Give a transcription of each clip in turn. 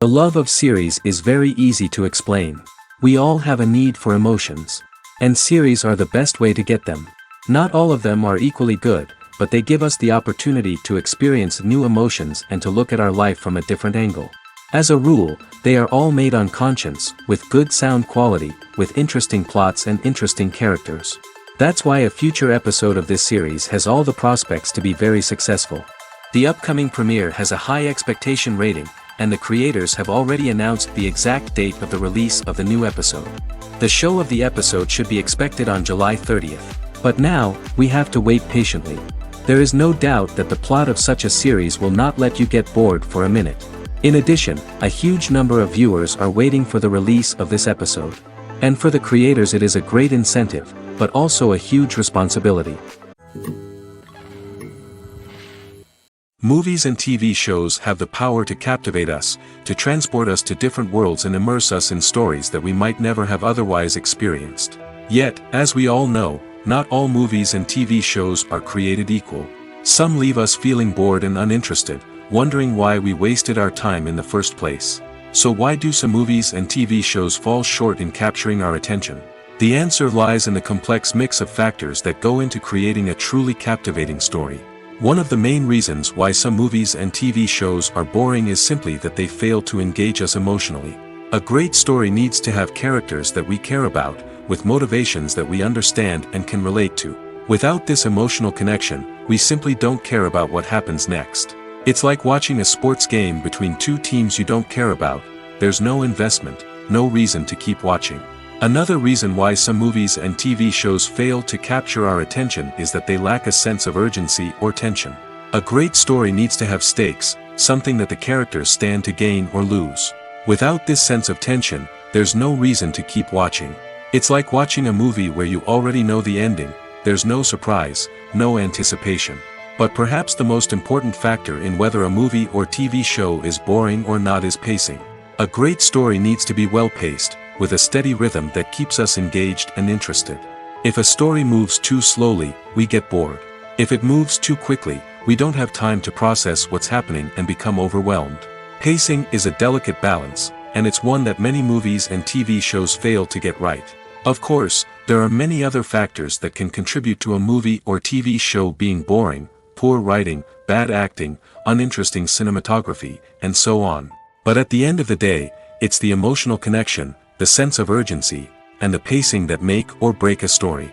The love of series is very easy to explain. We all have a need for emotions. And series are the best way to get them. Not all of them are equally good, but they give us the opportunity to experience new emotions and to look at our life from a different angle. As a rule, they are all made on conscience, with good sound quality, with interesting plots and interesting characters. That's why a future episode of this series has all the prospects to be very successful. The upcoming premiere has a high expectation rating, and the creators have already announced the exact date of the release of the new episode. The show of the episode should be expected on July 30th. But now, we have to wait patiently. There is no doubt that the plot of such a series will not let you get bored for a minute. In addition, a huge number of viewers are waiting for the release of this episode. And for the creators it is a great incentive, but also a huge responsibility. Movies and TV shows have the power to captivate us, to transport us to different worlds and immerse us in stories that we might never have otherwise experienced. Yet, as we all know, not all movies and TV shows are created equal. Some leave us feeling bored and uninterested, wondering why we wasted our time in the first place. So why do some movies and TV shows fall short in capturing our attention? The answer lies in the complex mix of factors that go into creating a truly captivating story. One of the main reasons why some movies and TV shows are boring is simply that they fail to engage us emotionally. A great story needs to have characters that we care about, with motivations that we understand and can relate to. Without this emotional connection, we simply don't care about what happens next. It's like watching a sports game between two teams you don't care about. There's no investment, no reason to keep watching. Another reason why some movies and TV shows fail to capture our attention is that they lack a sense of urgency or tension. A great story needs to have stakes, something that the characters stand to gain or lose. Without this sense of tension, there's no reason to keep watching. It's like watching a movie where you already know the ending, there's no surprise, no anticipation. But perhaps the most important factor in whether a movie or TV show is boring or not is pacing. A great story needs to be well-paced, with a steady rhythm that keeps us engaged and interested. If a story moves too slowly, we get bored. If it moves too quickly, we don't have time to process what's happening and become overwhelmed. Pacing is a delicate balance, and it's one that many movies and TV shows fail to get right. Of course, there are many other factors that can contribute to a movie or TV show being boring: poor writing, bad acting, uninteresting cinematography, and so on. But at the end of the day, it's the emotional connection, the sense of urgency, and the pacing that make or break a story.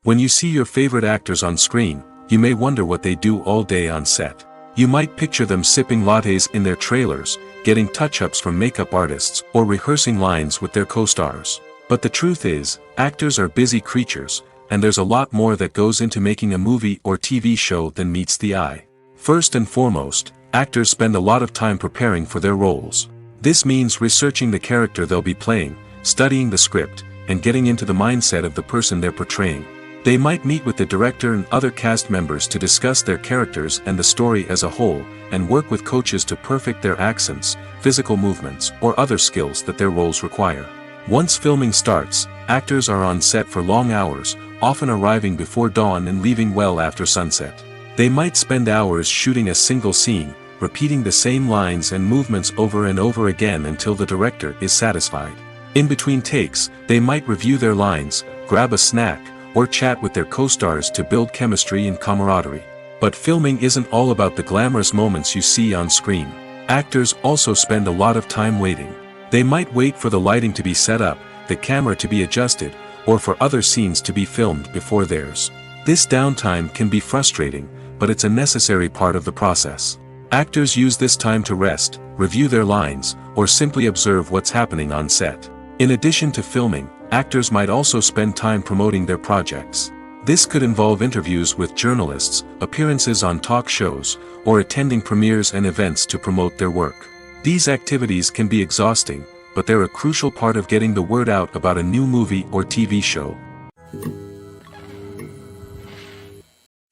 When you see your favorite actors on screen, you may wonder what they do all day on set. You might picture them sipping lattes in their trailers, getting touch-ups from makeup artists, or rehearsing lines with their co-stars. But the truth is, actors are busy creatures, and there's a lot more that goes into making a movie or TV show than meets the eye. First and foremost, actors spend a lot of time preparing for their roles. This means researching the character they'll be playing, studying the script, and getting into the mindset of the person they're portraying. They might meet with the director and other cast members to discuss their characters and the story as a whole, and work with coaches to perfect their accents, physical movements, or other skills that their roles require. Once filming starts, actors are on set for long hours, often arriving before dawn and leaving well after sunset. They might spend hours shooting a single scene, repeating the same lines and movements over and over again until the director is satisfied. In between takes, they might review their lines, grab a snack, or chat with their co-stars to build chemistry and camaraderie. But filming isn't all about the glamorous moments you see on screen. Actors also spend a lot of time waiting. They might wait for the lighting to be set up, the camera to be adjusted, or for other scenes to be filmed before theirs. This downtime can be frustrating, but it's a necessary part of the process. Actors use this time to rest, review their lines, or simply observe what's happening on set. In addition to filming, actors might also spend time promoting their projects. This could involve interviews with journalists, appearances on talk shows, or attending premieres and events to promote their work. These activities can be exhausting, but they're a crucial part of getting the word out about a new movie or TV show.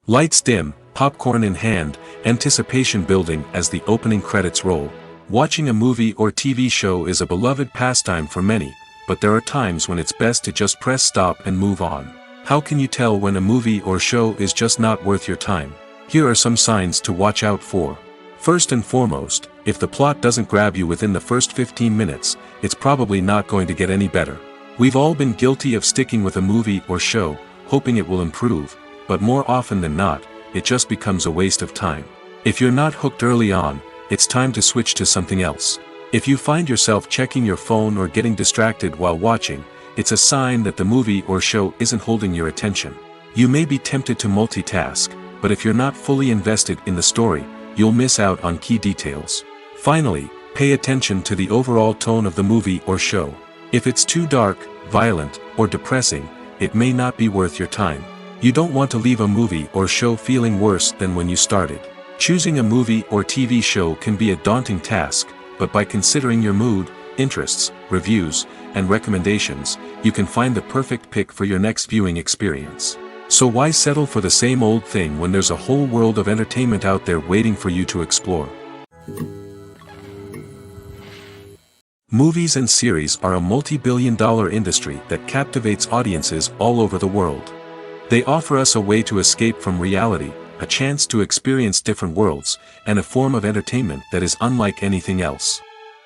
Lights dim, popcorn in hand, anticipation building as the opening credits roll. Watching a movie or TV show is a beloved pastime for many, but there are times when it's best to just press stop and move on. How can you tell when a movie or show is just not worth your time? Here are some signs to watch out for. First and foremost, if the plot doesn't grab you within the first 15 minutes, it's probably not going to get any better. We've all been guilty of sticking with a movie or show, hoping it will improve, but more often than not, it just becomes a waste of time. If you're not hooked early on, it's time to switch to something else. If you find yourself checking your phone or getting distracted while watching, it's a sign that the movie or show isn't holding your attention. You may be tempted to multitask, but if you're not fully invested in the story, you'll miss out on key details. Finally, pay attention to the overall tone of the movie or show. If it's too dark, violent, or depressing, it may not be worth your time. You don't want to leave a movie or show feeling worse than when you started. Choosing a movie or TV show can be a daunting task, but by considering your mood, interests, reviews, and recommendations, you can find the perfect pick for your next viewing experience. So why settle for the same old thing when there's a whole world of entertainment out there waiting for you to explore? Movies and series are a multi-billion-dollar industry that captivates audiences all over the world. They offer us a way to escape from reality, a chance to experience different worlds, and a form of entertainment that is unlike anything else.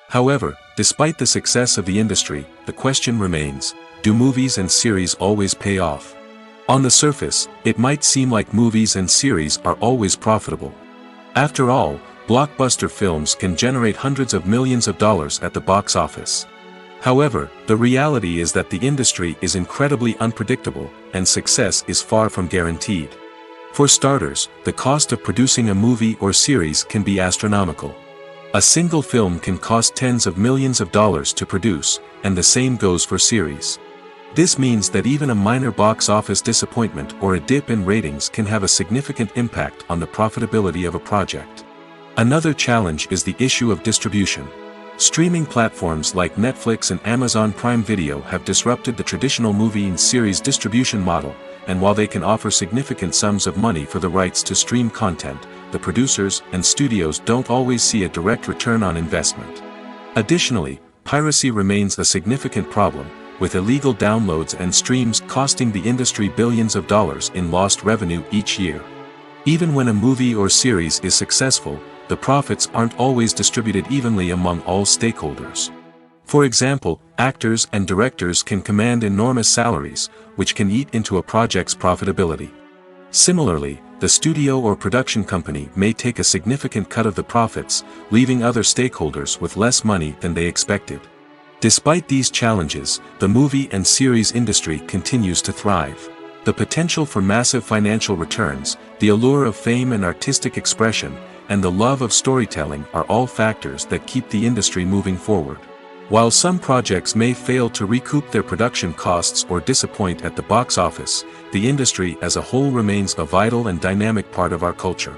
However, despite the success of the industry, the question remains, do movies and series always pay off? On the surface, it might seem like movies and series are always profitable. After all, blockbuster films can generate hundreds of millions of dollars at the box office. However, the reality is that the industry is incredibly unpredictable, and success is far from guaranteed. For starters, the cost of producing a movie or series can be astronomical. A single film can cost tens of millions of dollars to produce, and the same goes for series. This means that even a minor box office disappointment or a dip in ratings can have a significant impact on the profitability of a project. Another challenge is the issue of distribution. Streaming platforms like Netflix and Amazon Prime Video have disrupted the traditional movie and series distribution model, and while they can offer significant sums of money for the rights to stream content, the producers and studios don't always see a direct return on investment. Additionally, piracy remains a significant problem, with illegal downloads and streams costing the industry billions of dollars in lost revenue each year. Even when a movie or series is successful, the profits aren't always distributed evenly among all stakeholders. For example, actors and directors can command enormous salaries, which can eat into a project's profitability. Similarly, the studio or production company may take a significant cut of the profits, leaving other stakeholders with less money than they expected. Despite these challenges, the movie and series industry continues to thrive. The potential for massive financial returns, the allure of fame and artistic expression, and the love of storytelling are all factors that keep the industry moving forward. While some projects may fail to recoup their production costs or disappoint at the box office, the industry as a whole remains a vital and dynamic part of our culture.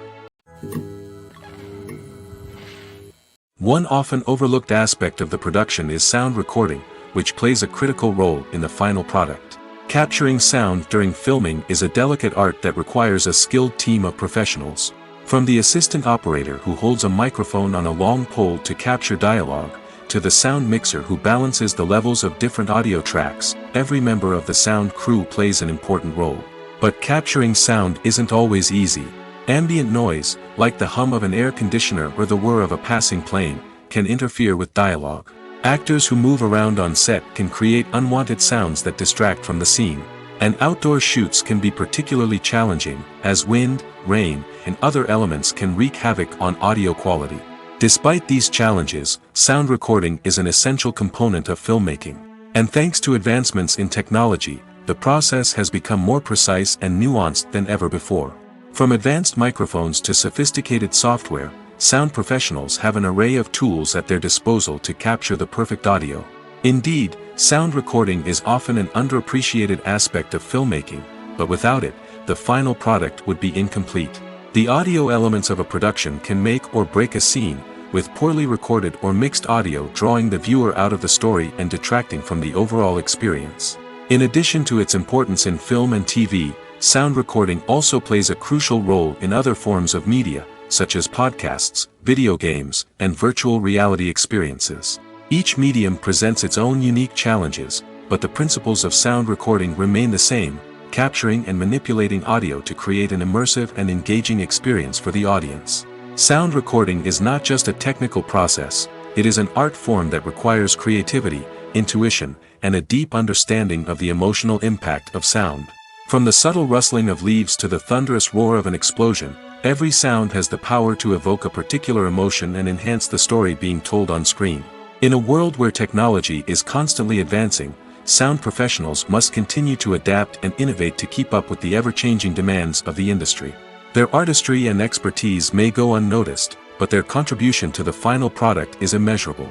One often overlooked aspect of the production is sound recording, which plays a critical role in the final product. Capturing sound during filming is a delicate art that requires a skilled team of professionals. From the assistant operator who holds a microphone on a long pole to capture dialogue, to the sound mixer who balances the levels of different audio tracks, every member of the sound crew plays an important role. But capturing sound isn't always easy. Ambient noise, like the hum of an air conditioner or the whir of a passing plane, can interfere with dialogue. Actors who move around on set can create unwanted sounds that distract from the scene. And outdoor shoots can be particularly challenging, as wind, rain, and other elements can wreak havoc on audio quality. Despite these challenges, sound recording is an essential component of filmmaking. And thanks to advancements in technology, the process has become more precise and nuanced than ever before. From advanced microphones to sophisticated software, sound professionals have an array of tools at their disposal to capture the perfect audio. Indeed, sound recording is often an underappreciated aspect of filmmaking, but without it, the final product would be incomplete. The audio elements of a production can make or break a scene, with poorly recorded or mixed audio drawing the viewer out of the story and detracting from the overall experience. In addition to its importance in film and TV, sound recording also plays a crucial role in other forms of media, such as podcasts, video games, and virtual reality experiences. Each medium presents its own unique challenges, but the principles of sound recording remain the same, capturing and manipulating audio to create an immersive and engaging experience for the audience. Sound recording is not just a technical process, it is an art form that requires creativity, intuition, and a deep understanding of the emotional impact of sound. From the subtle rustling of leaves to the thunderous roar of an explosion, every sound has the power to evoke a particular emotion and enhance the story being told on screen. In a world where technology is constantly advancing, sound professionals must continue to adapt and innovate to keep up with the ever-changing demands of the industry. Their artistry and expertise may go unnoticed, but their contribution to the final product is immeasurable.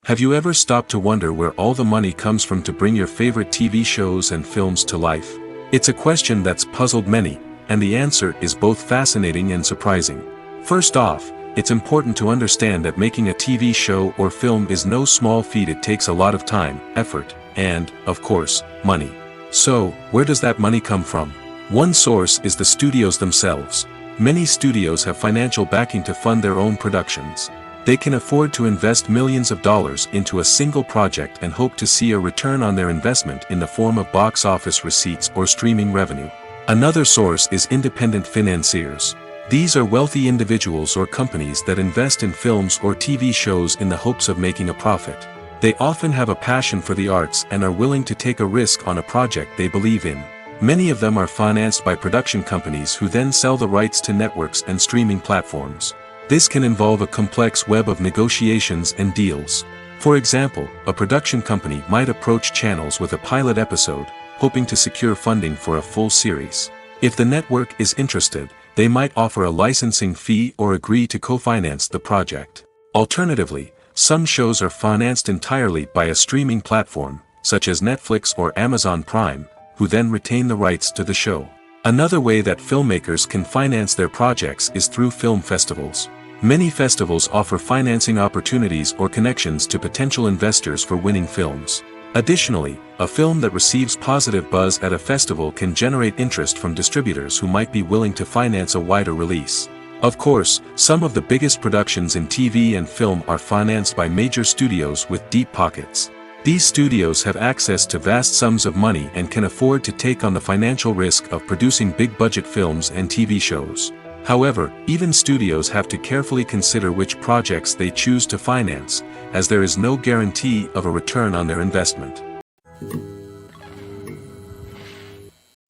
Have you ever stopped to wonder where all the money comes from to bring your favorite TV shows and films to life? It's a question that's puzzled many, and the answer is both fascinating and surprising. First off, it's important to understand that making a TV show or film is no small feat. It takes a lot of time, effort, and, of course, money. So, where does that money come from? One source is the studios themselves. Many studios have financial backing to fund their own productions. They can afford to invest millions of dollars into a single project and hope to see a return on their investment in the form of box office receipts or streaming revenue. Another source is independent financiers. These are wealthy individuals or companies that invest in films or TV shows in the hopes of making a profit. They often have a passion for the arts and are willing to take a risk on a project they believe in. Many of them are financed by production companies who then sell the rights to networks and streaming platforms. This can involve a complex web of negotiations and deals. For example, a production company might approach channels with a pilot episode, hoping to secure funding for a full series. If the network is interested, they might offer a licensing fee or agree to co-finance the project. Alternatively, some shows are financed entirely by a streaming platform, such as Netflix or Amazon Prime, who then retain the rights to the show. Another way that filmmakers can finance their projects is through film festivals. Many festivals offer financing opportunities or connections to potential investors for winning films. Additionally, a film that receives positive buzz at a festival can generate interest from distributors who might be willing to finance a wider release. Of course, some of the biggest productions in TV and film are financed by major studios with deep pockets. These studios have access to vast sums of money and can afford to take on the financial risk of producing big-budget films and TV shows. However, even studios have to carefully consider which projects they choose to finance, as there is no guarantee of a return on their investment.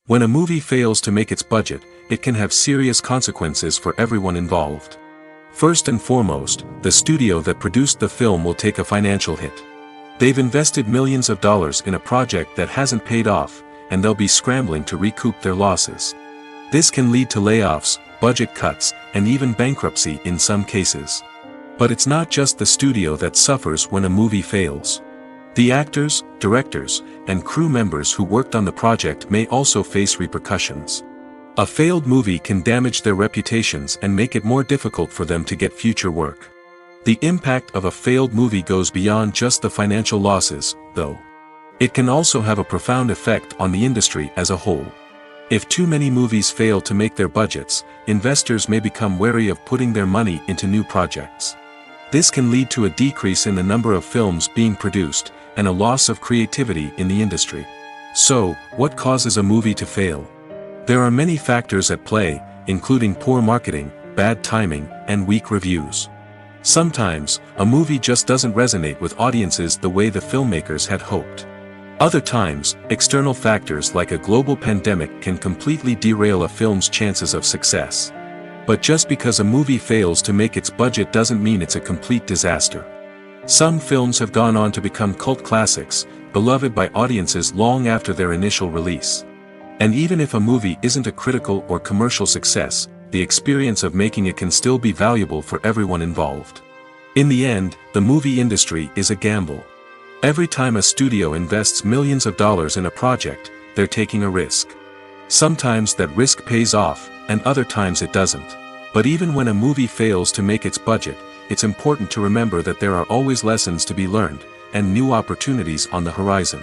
When a movie fails to make its budget, it can have serious consequences for everyone involved. First and foremost, the studio that produced the film will take a financial hit. They've invested millions of dollars in a project that hasn't paid off, and they'll be scrambling to recoup their losses. This can lead to layoffs, budget cuts, and even bankruptcy in some cases. But it's not just the studio that suffers when a movie fails. The actors, directors, and crew members who worked on the project may also face repercussions. A failed movie can damage their reputations and make it more difficult for them to get future work. The impact of a failed movie goes beyond just the financial losses, though. It can also have a profound effect on the industry as a whole. If too many movies fail to make their budgets, investors may become wary of putting their money into new projects. This can lead to a decrease in the number of films being produced, and a loss of creativity in the industry. So, what causes a movie to fail? There are many factors at play, including poor marketing, bad timing, and weak reviews. Sometimes, a movie just doesn't resonate with audiences the way the filmmakers had hoped. Other times, external factors like a global pandemic can completely derail a film's chances of success. But just because a movie fails to make its budget doesn't mean it's a complete disaster. Some films have gone on to become cult classics, beloved by audiences long after their initial release. And even if a movie isn't a critical or commercial success, the experience of making it can still be valuable for everyone involved. In the end, the movie industry is a gamble. Every time a studio invests millions of dollars in a project, they're taking a risk. Sometimes that risk pays off, and other times it doesn't. But even when a movie fails to make its budget, it's important to remember that there are always lessons to be learned, and new opportunities on the horizon.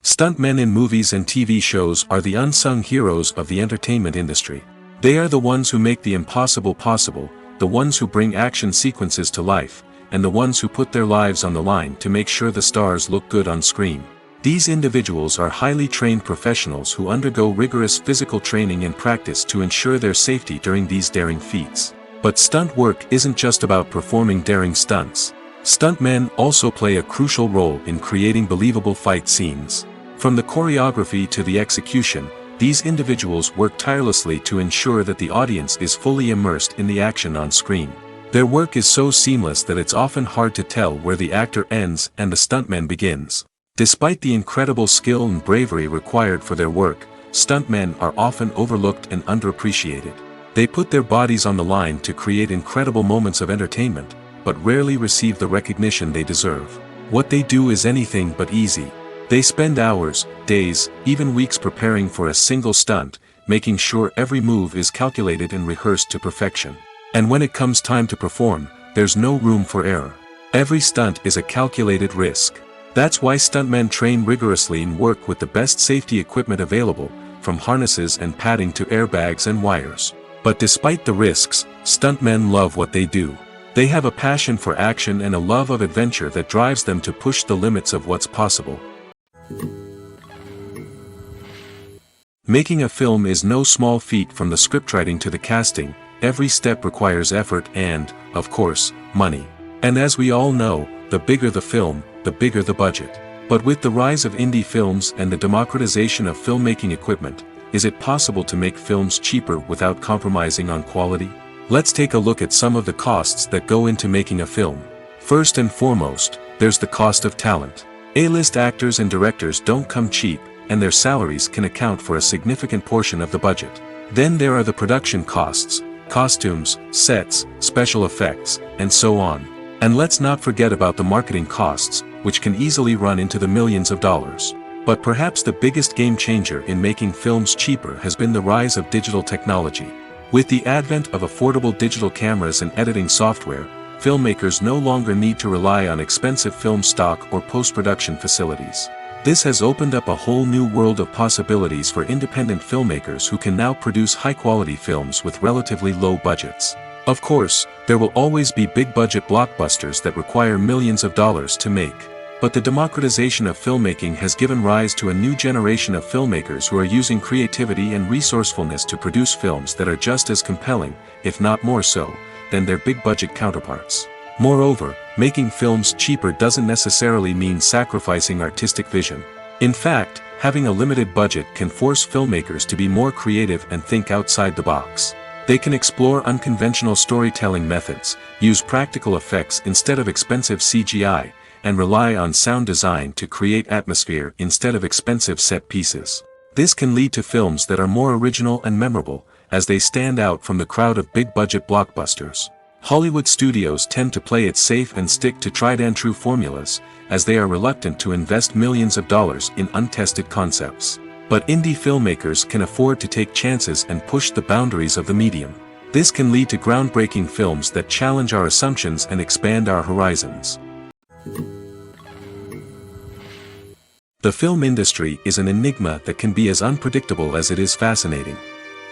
Stuntmen in movies and TV shows are the unsung heroes of the entertainment industry. They are the ones who make the impossible possible, the ones who bring action sequences to life, and the ones who put their lives on the line to make sure the stars look good on screen. These individuals are highly trained professionals who undergo rigorous physical training and practice to ensure their safety during these daring feats. But stunt work isn't just about performing daring stunts. Stuntmen also play a crucial role in creating believable fight scenes. From the choreography to the execution, these individuals work tirelessly to ensure that the audience is fully immersed in the action on screen. Their work is so seamless that it's often hard to tell where the actor ends and the stuntman begins. Despite the incredible skill and bravery required for their work, stuntmen are often overlooked and underappreciated. They put their bodies on the line to create incredible moments of entertainment, but rarely receive the recognition they deserve. What they do is anything but easy. They spend hours, days, even weeks preparing for a single stunt, making sure every move is calculated and rehearsed to perfection. And when it comes time to perform, there's no room for error. Every stunt is a calculated risk. That's why stuntmen train rigorously and work with the best safety equipment available, from harnesses and padding to airbags and wires. But despite the risks, stuntmen love what they do. They have a passion for action and a love of adventure that drives them to push the limits of what's possible. Making a film is no small feat. From the scriptwriting to the casting, every step requires effort and, of course, money. And as we all know, the bigger the film, the bigger the budget. But with the rise of indie films and the democratization of filmmaking equipment, is it possible to make films cheaper without compromising on quality? Let's take a look at some of the costs that go into making a film. First and foremost, there's the cost of talent. A-list actors and directors don't come cheap, and their salaries can account for a significant portion of the budget. Then there are the production costs, costumes, sets, special effects, and so on. And let's not forget about the marketing costs, which can easily run into the millions of dollars. But perhaps the biggest game changer in making films cheaper has been the rise of digital technology. With the advent of affordable digital cameras and editing software, filmmakers no longer need to rely on expensive film stock or post-production facilities. This has opened up a whole new world of possibilities for independent filmmakers who can now produce high-quality films with relatively low budgets. Of course, there will always be big-budget blockbusters that require millions of dollars to make. But the democratization of filmmaking has given rise to a new generation of filmmakers who are using creativity and resourcefulness to produce films that are just as compelling, if not more so, than their big-budget counterparts. Moreover, making films cheaper doesn't necessarily mean sacrificing artistic vision. In fact, having a limited budget can force filmmakers to be more creative and think outside the box. They can explore unconventional storytelling methods, use practical effects instead of expensive CGI, and rely on sound design to create atmosphere instead of expensive set pieces. This can lead to films that are more original and memorable, as they stand out from the crowd of big-budget blockbusters. Hollywood studios tend to play it safe and stick to tried-and-true formulas, as they are reluctant to invest millions of dollars in untested concepts. But indie filmmakers can afford to take chances and push the boundaries of the medium. This can lead to groundbreaking films that challenge our assumptions and expand our horizons. The film industry is an enigma that can be as unpredictable as it is fascinating.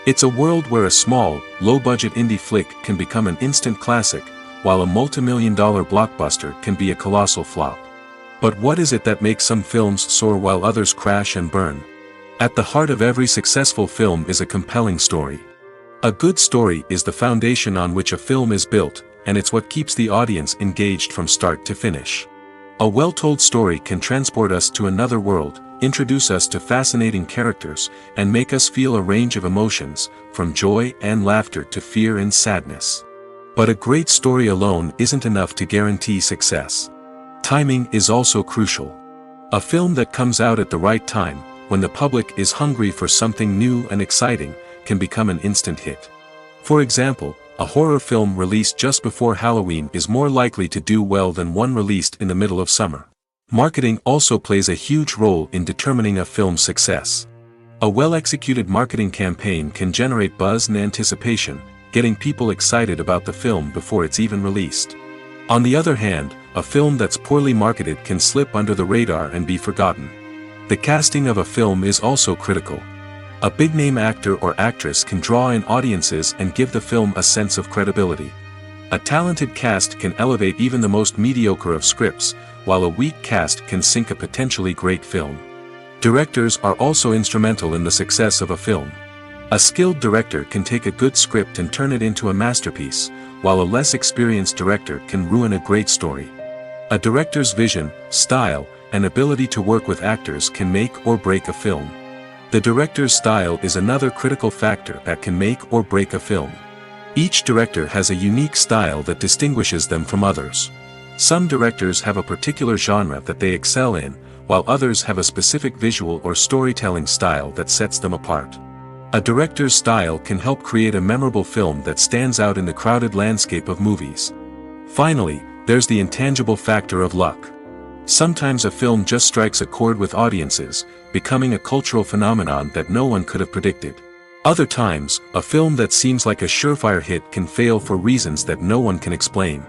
It's a world where a small, low-budget indie flick can become an instant classic, while a multi-million-dollar blockbuster can be a colossal flop. But what is it that makes some films soar while others crash and burn? At the heart of every successful film is a compelling story. A good story is the foundation on which a film is built, and it's what keeps the audience engaged from start to finish. A well-told story can transport us to another world, introduce us to fascinating characters, and make us feel a range of emotions, from joy and laughter to fear and sadness. But a great story alone isn't enough to guarantee success. Timing is also crucial. A film that comes out at the right time, when the public is hungry for something new and exciting, can become an instant hit. For example, a horror film released just before Halloween is more likely to do well than one released in the middle of summer. Marketing also plays a huge role in determining a film's success. A well-executed marketing campaign can generate buzz and anticipation, getting people excited about the film before it's even released. On the other hand, a film that's poorly marketed can slip under the radar and be forgotten. The casting of a film is also critical. A big-name actor or actress can draw in audiences and give the film a sense of credibility. A talented cast can elevate even the most mediocre of scripts, while a weak cast can sink a potentially great film. Directors are also instrumental in the success of a film. A skilled director can take a good script and turn it into a masterpiece, while a less experienced director can ruin a great story. A director's vision, style, and ability to work with actors can make or break a film. The director's style is another critical factor that can make or break a film. Each director has a unique style that distinguishes them from others. Some directors have a particular genre that they excel in, while others have a specific visual or storytelling style that sets them apart. A director's style can help create a memorable film that stands out in the crowded landscape of movies. Finally, there's the intangible factor of luck. Sometimes a film just strikes a chord with audiences, becoming a cultural phenomenon that no one could have predicted. Other times, a film that seems like a surefire hit can fail for reasons that no one can explain.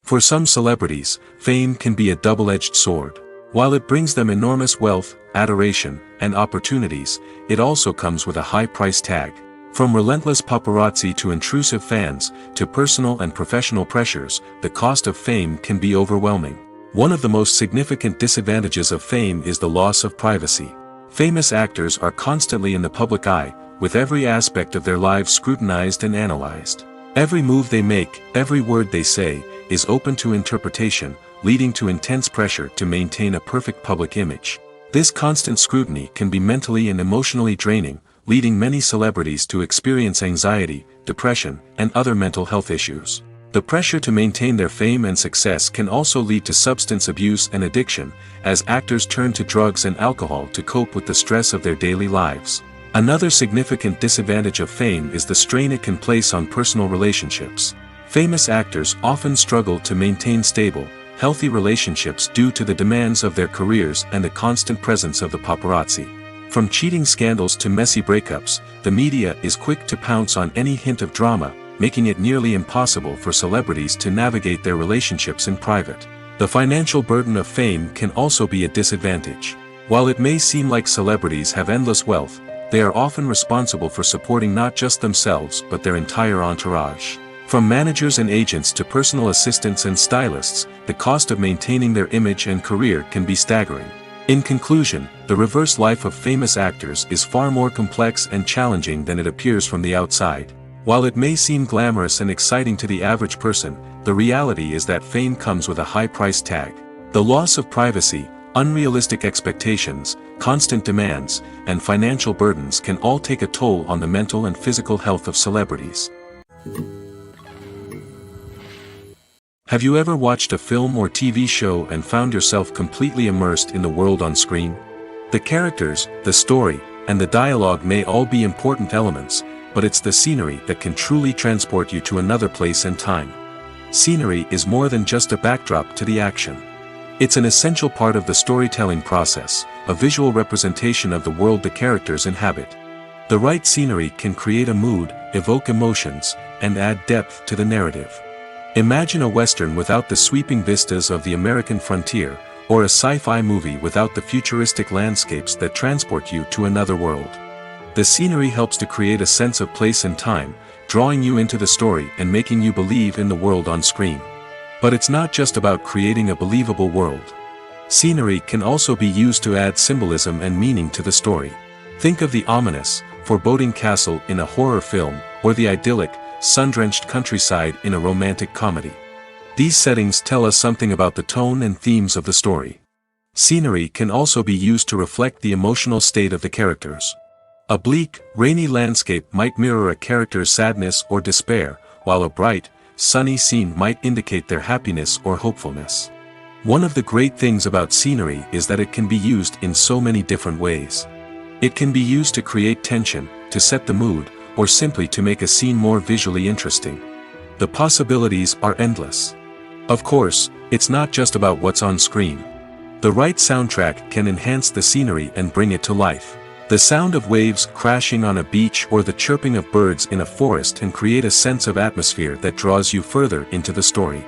For some celebrities, fame can be a double-edged sword. While it brings them enormous wealth, adoration, and opportunities, it also comes with a high price tag. From relentless paparazzi to intrusive fans, to personal and professional pressures, the cost of fame can be overwhelming. One of the most significant disadvantages of fame is the loss of privacy. Famous actors are constantly in the public eye, with every aspect of their lives scrutinized and analyzed. Every move they make, every word they say, is open to interpretation, leading to intense pressure to maintain a perfect public image. This constant scrutiny can be mentally and emotionally draining, leading many celebrities to experience anxiety, depression, and other mental health issues. The pressure to maintain their fame and success can also lead to substance abuse and addiction, as actors turn to drugs and alcohol to cope with the stress of their daily lives. Another significant disadvantage of fame is the strain it can place on personal relationships. Famous actors often struggle to maintain stable, healthy relationships due to the demands of their careers and the constant presence of the paparazzi. From cheating scandals to messy breakups, the media is quick to pounce on any hint of drama, making it nearly impossible for celebrities to navigate their relationships in private. The financial burden of fame can also be a disadvantage. While it may seem like celebrities have endless wealth, they are often responsible for supporting not just themselves but their entire entourage. From managers and agents to personal assistants and stylists, the cost of maintaining their image and career can be staggering. In conclusion, the reverse life of famous actors is far more complex and challenging than it appears from the outside. While it may seem glamorous and exciting to the average person, the reality is that fame comes with a high price tag. The loss of privacy, unrealistic expectations, constant demands, and financial burdens can all take a toll on the mental and physical health of celebrities. Have you ever watched a film or TV show and found yourself completely immersed in the world on screen? The characters, the story, and the dialogue may all be important elements, but it's the scenery that can truly transport you to another place and time. Scenery is more than just a backdrop to the action. It's an essential part of the storytelling process, a visual representation of the world the characters inhabit. The right scenery can create a mood, evoke emotions, and add depth to the narrative. Imagine a Western without the sweeping vistas of the American frontier, or a sci-fi movie without the futuristic landscapes that transport you to another world. The scenery helps to create a sense of place and time, drawing you into the story and making you believe in the world on screen. But it's not just about creating a believable world. Scenery can also be used to add symbolism and meaning to the story. Think of the ominous, foreboding castle in a horror film, or the idyllic, sun-drenched countryside in a romantic comedy. These settings tell us something about the tone and themes of the story. Scenery can also be used to reflect the emotional state of the characters. A bleak, rainy landscape might mirror a character's sadness or despair, while a bright, sunny scene might indicate their happiness or hopefulness. One of the great things about scenery is that it can be used in so many different ways. It can be used to create tension, to set the mood, or simply to make a scene more visually interesting. The possibilities are endless. Of course, it's not just about what's on screen. The right soundtrack can enhance the scenery and bring it to life. The sound of waves crashing on a beach or the chirping of birds in a forest can create a sense of atmosphere that draws you further into the story.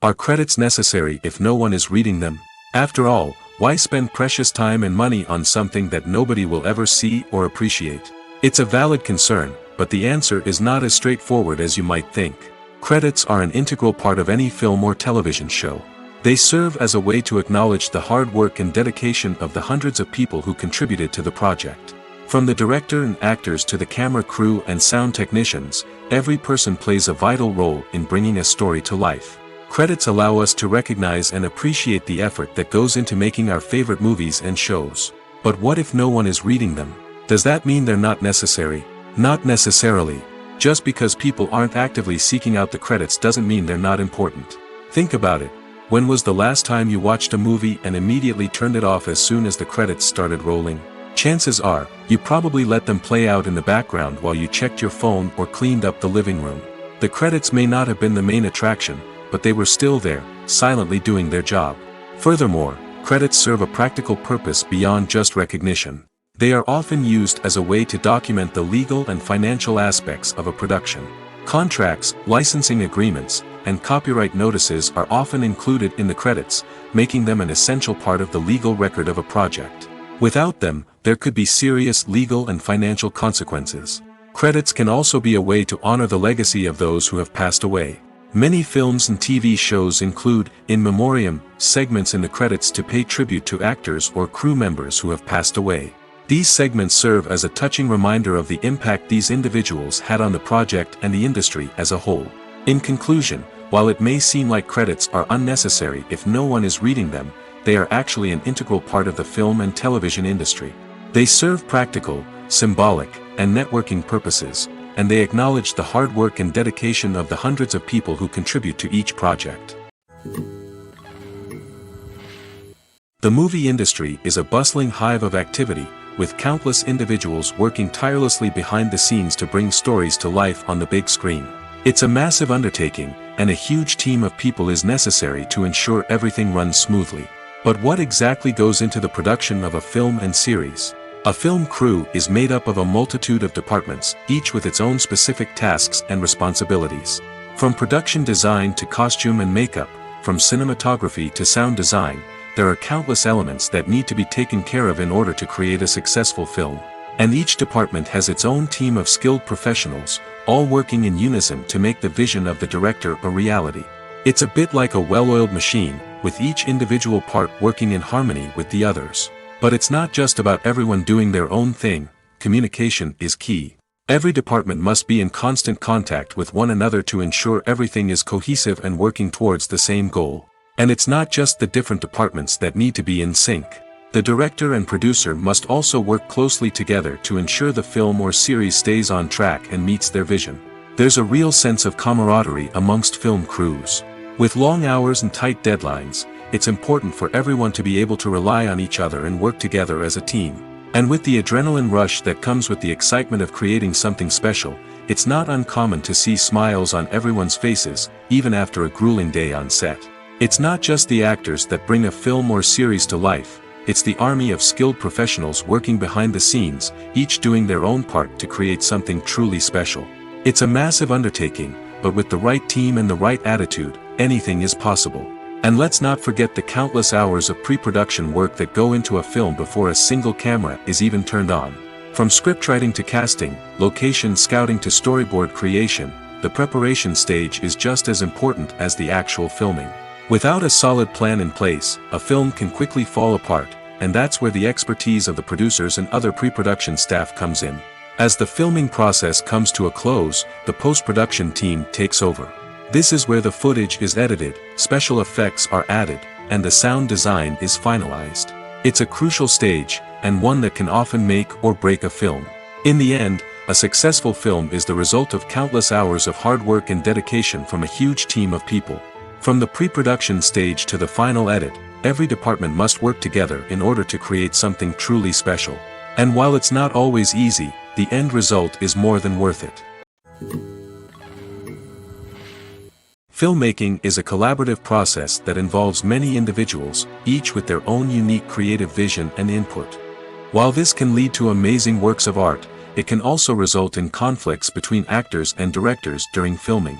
Are credits necessary if no one is reading them? After all, why spend precious time and money on something that nobody will ever see or appreciate? It's a valid concern, but the answer is not as straightforward as you might think. Credits are an integral part of any film or television show. They serve as a way to acknowledge the hard work and dedication of the hundreds of people who contributed to the project. From the director and actors to the camera crew and sound technicians, every person plays a vital role in bringing a story to life. Credits allow us to recognize and appreciate the effort that goes into making our favorite movies and shows. But what if no one is reading them? Does that mean they're not necessary? Not necessarily. Just because people aren't actively seeking out the credits doesn't mean they're not important. Think about it. When was the last time you watched a movie and immediately turned it off as soon as the credits started rolling? Chances are, you probably let them play out in the background while you checked your phone or cleaned up the living room. The credits may not have been the main attraction, but they were still there, silently doing their job. Furthermore, credits serve a practical purpose beyond just recognition. They are often used as a way to document the legal and financial aspects of a production. Contracts, licensing agreements, and copyright notices are often included in the credits, making them an essential part of the legal record of a project. Without them, there could be serious legal and financial consequences. Credits can also be a way to honor the legacy of those who have passed away. Many films and TV shows include, in memoriam, segments in the credits to pay tribute to actors or crew members who have passed away. These segments serve as a touching reminder of the impact these individuals had on the project and the industry as a whole. In conclusion, while it may seem like credits are unnecessary if no one is reading them, they are actually an integral part of the film and television industry. They serve practical, symbolic, and networking purposes, and they acknowledge the hard work and dedication of the hundreds of people who contribute to each project. The movie industry is a bustling hive of activity, with countless individuals working tirelessly behind the scenes to bring stories to life on the big screen. It's a massive undertaking, and a huge team of people is necessary to ensure everything runs smoothly. But what exactly goes into the production of a film and series? A film crew is made up of a multitude of departments, each with its own specific tasks and responsibilities. From production design to costume and makeup, from cinematography to sound design, there are countless elements that need to be taken care of in order to create a successful film. And each department has its own team of skilled professionals, all working in unison to make the vision of the director a reality. It's a bit like a well-oiled machine, with each individual part working in harmony with the others. But it's not just about everyone doing their own thing. Communication is key. Every department must be in constant contact with one another to ensure everything is cohesive and working towards the same goal. And it's not just the different departments that need to be in sync. The director and producer must also work closely together to ensure the film or series stays on track and meets their vision. There's a real sense of camaraderie amongst film crews. With long hours and tight deadlines, it's important for everyone to be able to rely on each other and work together as a team. And with the adrenaline rush that comes with the excitement of creating something special, it's not uncommon to see smiles on everyone's faces, even after a grueling day on set. It's not just the actors that bring a film or series to life, it's the army of skilled professionals working behind the scenes, each doing their own part to create something truly special. It's a massive undertaking, but with the right team and the right attitude, anything is possible. And let's not forget the countless hours of pre-production work that go into a film before a single camera is even turned on. From scriptwriting to casting, location scouting to storyboard creation, the preparation stage is just as important as the actual filming. Without a solid plan in place, a film can quickly fall apart, and that's where the expertise of the producers and other pre-production staff comes in. As the filming process comes to a close, the post-production team takes over. This is where the footage is edited, special effects are added, and the sound design is finalized. It's a crucial stage, and one that can often make or break a film. In the end, a successful film is the result of countless hours of hard work and dedication from a huge team of people. From the pre-production stage to the final edit, every department must work together in order to create something truly special. And while it's not always easy, the end result is more than worth it. Filmmaking is a collaborative process that involves many individuals, each with their own unique creative vision and input. While this can lead to amazing works of art, it can also result in conflicts between actors and directors during filming.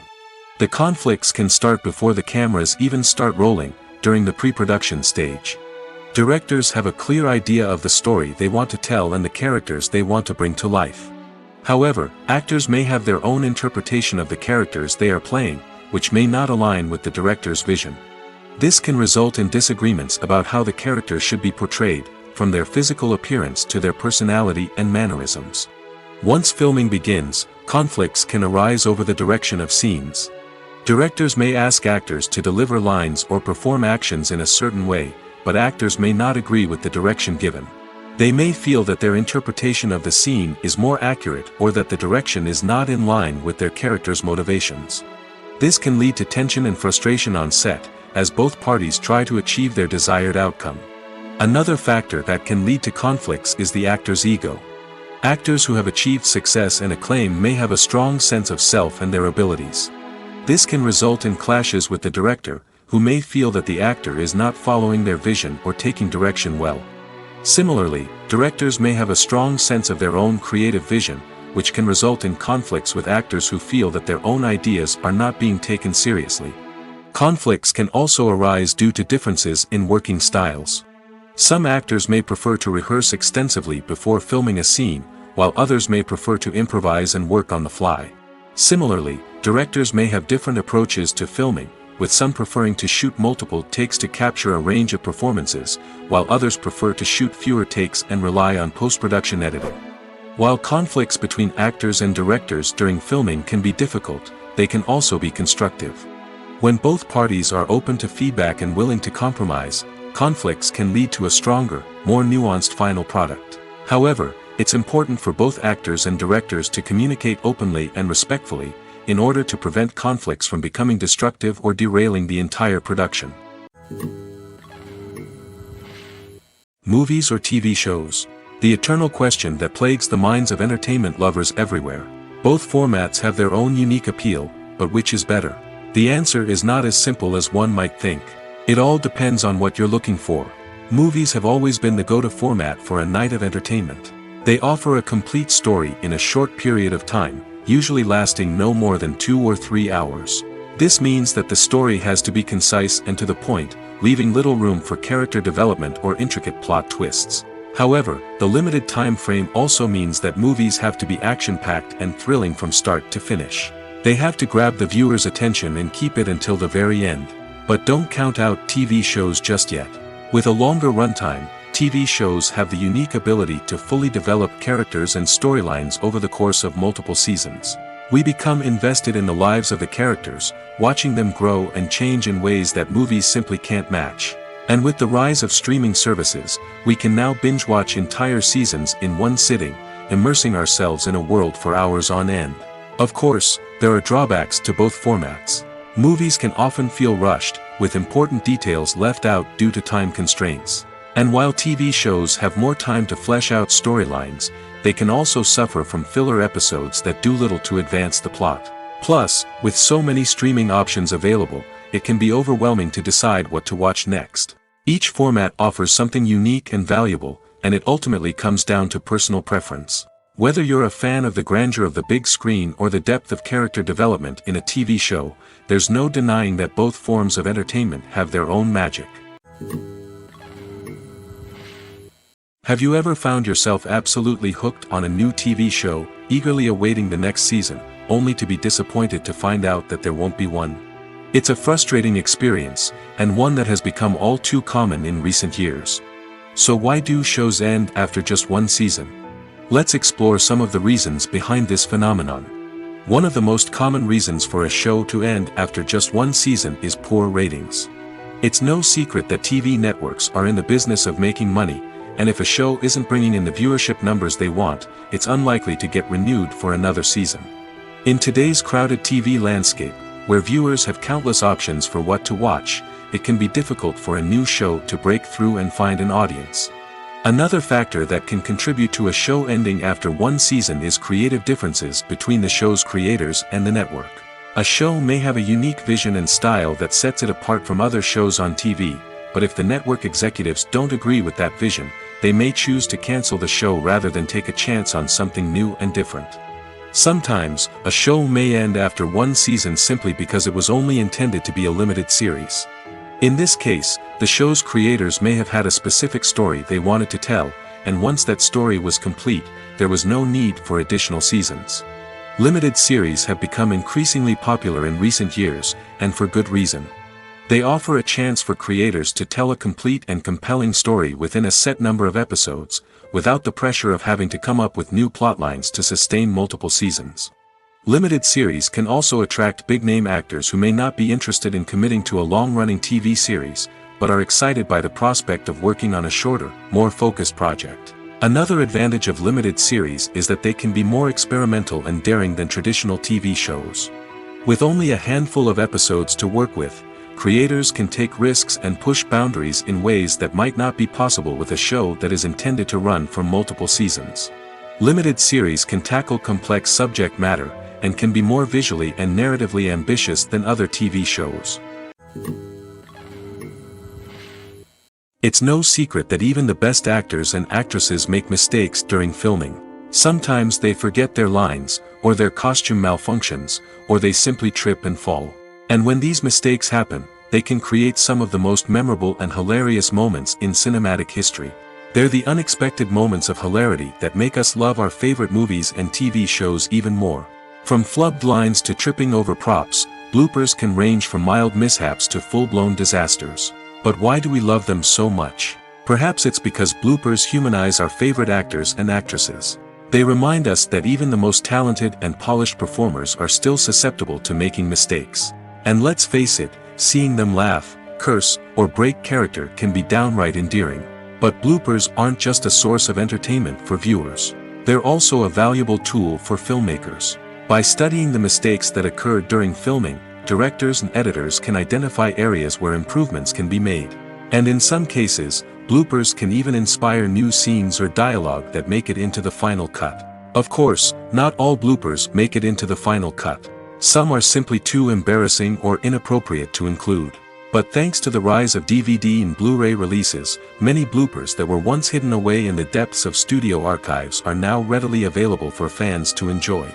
The conflicts can start before the cameras even start rolling, during the pre-production stage. Directors have a clear idea of the story they want to tell and the characters they want to bring to life. However, actors may have their own interpretation of the characters they are playing, which may not align with the director's vision. This can result in disagreements about how the character should be portrayed, from their physical appearance to their personality and mannerisms. Once filming begins, conflicts can arise over the direction of scenes. Directors may ask actors to deliver lines or perform actions in a certain way, but actors may not agree with the direction given. They may feel that their interpretation of the scene is more accurate or that the direction is not in line with their character's motivations. This can lead to tension and frustration on set, as both parties try to achieve their desired outcome. Another factor that can lead to conflicts is the actor's ego. Actors who have achieved success and acclaim may have a strong sense of self and their abilities. This can result in clashes with the director, who may feel that the actor is not following their vision or taking direction well. Similarly, directors may have a strong sense of their own creative vision, which can result in conflicts with actors who feel that their own ideas are not being taken seriously. Conflicts can also arise due to differences in working styles. Some actors may prefer to rehearse extensively before filming a scene, while others may prefer to improvise and work on the fly. Similarly, directors may have different approaches to filming, with some preferring to shoot multiple takes to capture a range of performances, while others prefer to shoot fewer takes and rely on post-production editing. While conflicts between actors and directors during filming can be difficult, they can also be constructive. When both parties are open to feedback and willing to compromise, conflicts can lead to a stronger, more nuanced final product. However, it's important for both actors and directors to communicate openly and respectfully, in order to prevent conflicts from becoming destructive or derailing the entire production. Movies or TV shows? The eternal question that plagues the minds of entertainment lovers everywhere. Both formats have their own unique appeal, but which is better? The answer is not as simple as one might think. It all depends on what you're looking for. Movies have always been the go-to format for a night of entertainment. They offer a complete story in a short period of time, usually lasting no more than 2 or 3 hours. This means that the story has to be concise and to the point, leaving little room for character development or intricate plot twists. However, the limited time frame also means that movies have to be action-packed and thrilling from start to finish. They have to grab the viewer's attention and keep it until the very end. But don't count out TV shows just yet. With a longer runtime, TV shows have the unique ability to fully develop characters and storylines over the course of multiple seasons. We become invested in the lives of the characters, watching them grow and change in ways that movies simply can't match. And with the rise of streaming services, we can now binge-watch entire seasons in one sitting, immersing ourselves in a world for hours on end. Of course, there are drawbacks to both formats. Movies can often feel rushed, with important details left out due to time constraints. And while TV shows have more time to flesh out storylines, they can also suffer from filler episodes that do little to advance the plot. Plus, with so many streaming options available, it can be overwhelming to decide what to watch next. Each format offers something unique and valuable, and it ultimately comes down to personal preference. Whether you're a fan of the grandeur of the big screen or the depth of character development in a TV show, there's no denying that both forms of entertainment have their own magic. Have you ever found yourself absolutely hooked on a new TV show, eagerly awaiting the next season, only to be disappointed to find out that there won't be one? It's a frustrating experience, and one that has become all too common in recent years. So why do shows end after just one season? Let's explore some of the reasons behind this phenomenon. One of the most common reasons for a show to end after just one season is poor ratings. It's no secret that TV networks are in the business of making money, and if a show isn't bringing in the viewership numbers they want, it's unlikely to get renewed for another season. In today's crowded TV landscape, where viewers have countless options for what to watch, it can be difficult for a new show to break through and find an audience. Another factor that can contribute to a show ending after one season is creative differences between the show's creators and the network. A show may have a unique vision and style that sets it apart from other shows on TV, but if the network executives don't agree with that vision, they may choose to cancel the show rather than take a chance on something new and different. Sometimes, a show may end after one season simply because it was only intended to be a limited series. In this case, the show's creators may have had a specific story they wanted to tell, and once that story was complete, there was no need for additional seasons. Limited series have become increasingly popular in recent years, and for good reason. They offer a chance for creators to tell a complete and compelling story within a set number of episodes, without the pressure of having to come up with new plotlines to sustain multiple seasons. Limited series can also attract big-name actors who may not be interested in committing to a long-running TV series, but are excited by the prospect of working on a shorter, more focused project. Another advantage of limited series is that they can be more experimental and daring than traditional TV shows. With only a handful of episodes to work with, creators can take risks and push boundaries in ways that might not be possible with a show that is intended to run for multiple seasons. Limited series can tackle complex subject matter, and can be more visually and narratively ambitious than other TV shows. It's no secret that even the best actors and actresses make mistakes during filming. Sometimes they forget their lines, or their costume malfunctions, or they simply trip and fall. And when these mistakes happen, they can create some of the most memorable and hilarious moments in cinematic history. They're the unexpected moments of hilarity that make us love our favorite movies and TV shows even more. From flubbed lines to tripping over props, bloopers can range from mild mishaps to full-blown disasters. But why do we love them so much? Perhaps it's because bloopers humanize our favorite actors and actresses. They remind us that even the most talented and polished performers are still susceptible to making mistakes. And let's face it, seeing them laugh, curse, or break character can be downright endearing. But bloopers aren't just a source of entertainment for viewers. They're also a valuable tool for filmmakers. By studying the mistakes that occurred during filming, directors and editors can identify areas where improvements can be made. And in some cases, bloopers can even inspire new scenes or dialogue that make it into the final cut. Of course, not all bloopers make it into the final cut. Some are simply too embarrassing or inappropriate to include. But thanks to the rise of DVD and Blu-ray releases, many bloopers that were once hidden away in the depths of studio archives are now readily available for fans to enjoy.